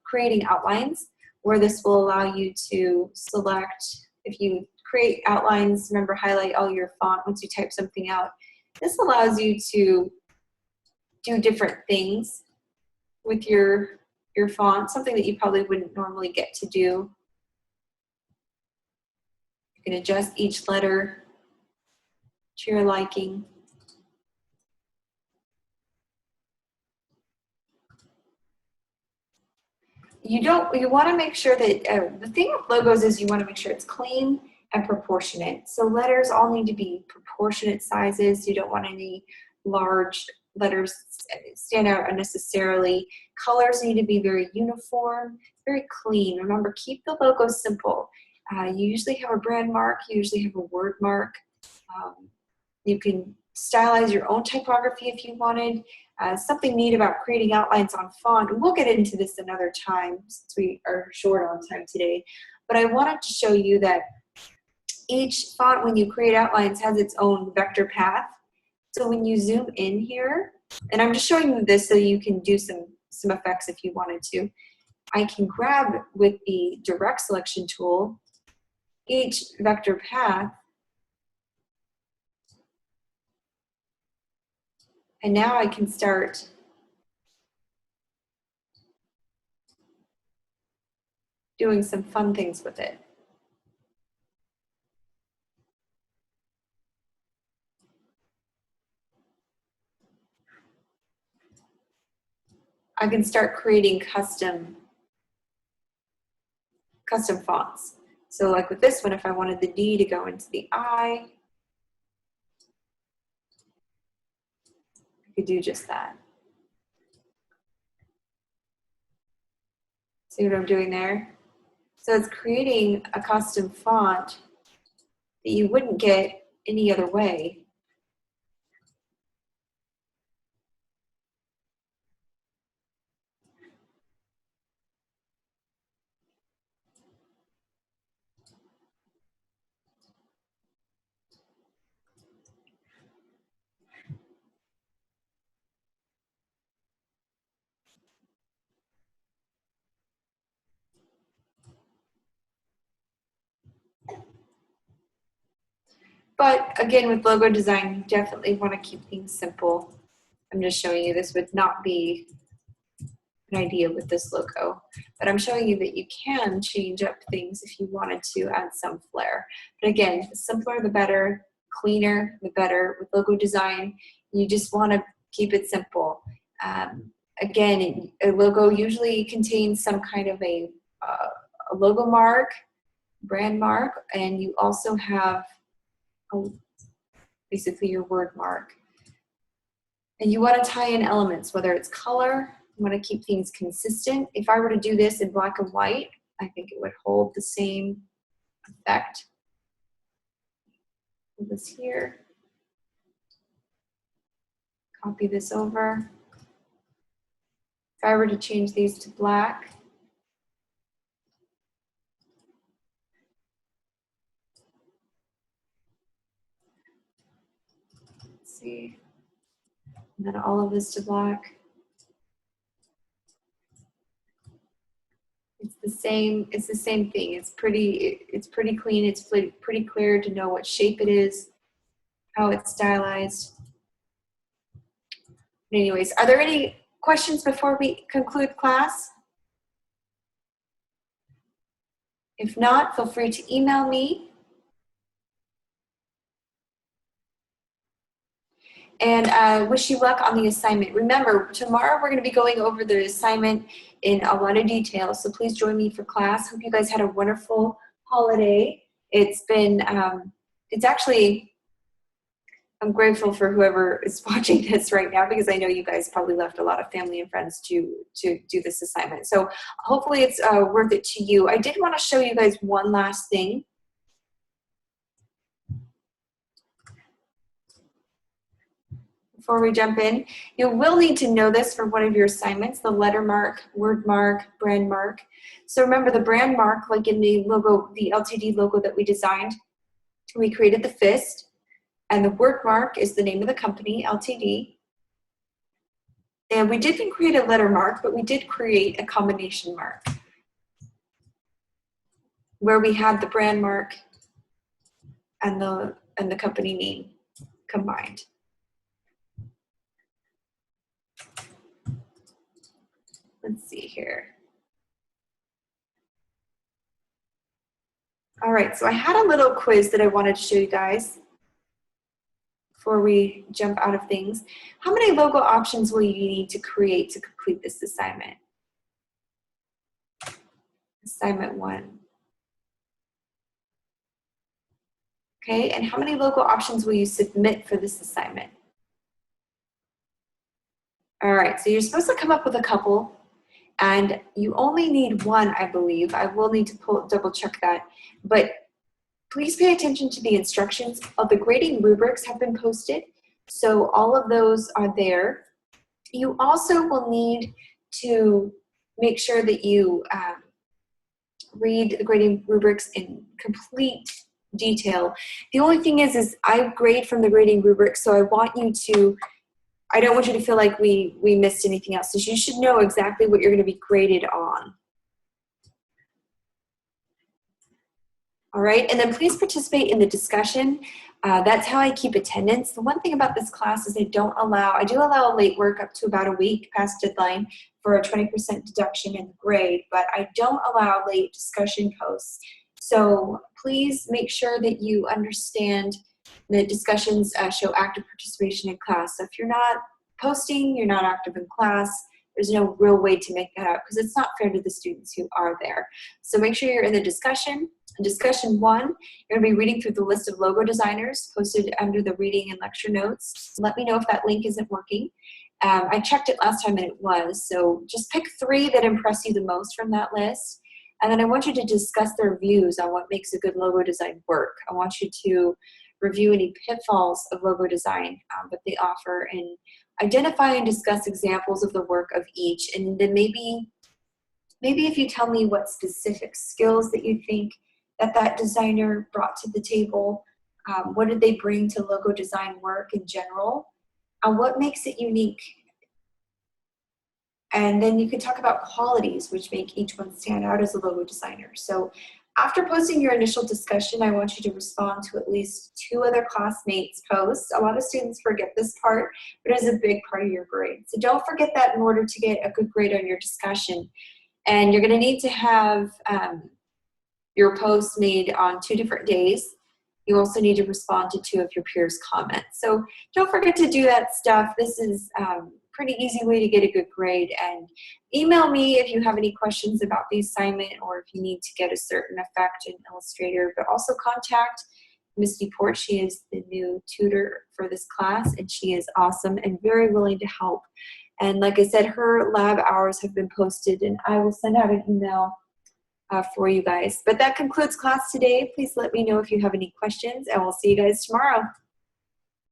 creating outlines, where this will allow you to select, if you create outlines, remember highlight all your font once you type something out. This allows you to do different things with your font, something that you probably wouldn't normally get to do. You can adjust each letter to your liking. You want to make sure that, the thing with logos is you want to make sure it's clean and proportionate. So letters all need to be proportionate sizes. You don't want any large letters stand out unnecessarily. Colors need to be very uniform, very clean. Remember, keep the logo simple. You usually have a brand mark, you usually have a word mark. You can stylize your own typography if you wanted. Something neat about creating outlines on font, and we'll get into this another time since we are short on time today, but I wanted to show you that each font, when you create outlines, has its own vector path. So when you zoom in here, and I'm just showing you this so you can do some effects if you wanted to, I can grab with the direct selection tool each vector path, and now I can start doing some fun things with it. I can start creating custom fonts. So like with this one, if I wanted the D to go into the I could do just that. See what I'm doing there? So it's creating a custom font that you wouldn't get any other way. But again, with logo design, you definitely want to keep things simple. I'm just showing you this would not be an idea with this logo, but I'm showing you that you can change up things if you wanted to add some flair. But again, the simpler the better, cleaner the better. With logo design, you just want to keep it simple. Again, a logo usually contains some kind of a logo mark, brand mark, and you also have basically your word mark. And you want to tie in elements, whether it's color, you want to keep things consistent. If I were to do this in black and white, I think it would hold the same effect. Put this here. Copy this over. If I were to change these to black, let's see, and then all of this to black. It's the same thing. It's pretty clean. It's pretty clear to know what shape it is, how it's stylized. Anyways, are there any questions before we conclude class? If not, feel free to email me. And wish you luck on the assignment. Remember, tomorrow we're going to be going over the assignment in a lot of detail, so please join me for class. Hope you guys had a wonderful holiday. It's been, it's actually, I'm grateful for whoever is watching this right now, because I know you guys probably left a lot of family and friends to do this assignment. So hopefully it's worth it to you. I did want to show you guys one last thing. Before we jump in, you will need to know this for one of your assignments, the letter mark, word mark, brand mark. So remember the brand mark, like in the logo, the LTD logo that we designed, we created the fist, and the word mark is the name of the company, LTD. And we didn't create a letter mark, but we did create a combination mark where we had the brand mark and the company name combined. Let's see here. All right, so I had a little quiz that I wanted to show you guys before we jump out of things. How many logo options will you need to create to complete this assignment? Assignment 1. Okay, and how many logo options will you submit for this assignment? All right, so you're supposed to come up with a couple, and you only need one, I believe. I will need to double check that, but please pay attention to the instructions. The grading rubrics have been posted, so all of those are there. You also will need to make sure that you read the grading rubrics in complete detail. The only thing is I grade from the grading rubrics, so I don't want you to feel like we missed anything else. So you should know exactly what you're going to be graded on. All right, and then please participate in the discussion. That's how I keep attendance. The one thing about this class is I do allow late work up to about a week past deadline for a 20% deduction in the grade, but I don't allow late discussion posts. So please make sure that you understand that discussions show active participation in class. So if you're not posting, you're not active in class, there's no real way to make that out, because it's not fair to the students who are there. So make sure you're in the discussion. In discussion 1, you're going to be reading through the list of logo designers posted under the reading and lecture notes. Let me know if that link isn't working. I checked it last time and it was, so just pick 3 that impress you the most from that list. And then I want you to discuss their views on what makes a good logo design work. I want you to review any pitfalls of logo design that they offer, and identify and discuss examples of the work of each. And then maybe if you tell me what specific skills that you think that designer brought to the table, what did they bring to logo design work in general, what makes it unique. And then you can talk about qualities which make each one stand out as a logo designer. So after posting your initial discussion, I want you to respond to at least 2 other classmates' posts. A lot of students forget this part, but it is a big part of your grade. So don't forget that in order to get a good grade on your discussion. And you're going to need to have your posts made on 2 different days. You also need to respond to 2 of your peers' comments. So don't forget to do that stuff. This is pretty easy way to get a good grade. And email me if you have any questions about the assignment, or if you need to get a certain effect in Illustrator. But also contact Misty Port. She is the new tutor for this class, and she is awesome and very willing to help. And like I said, her lab hours have been posted, and I will send out an email for you guys. But that concludes class today. Please let me know if you have any questions, and we'll see you guys tomorrow.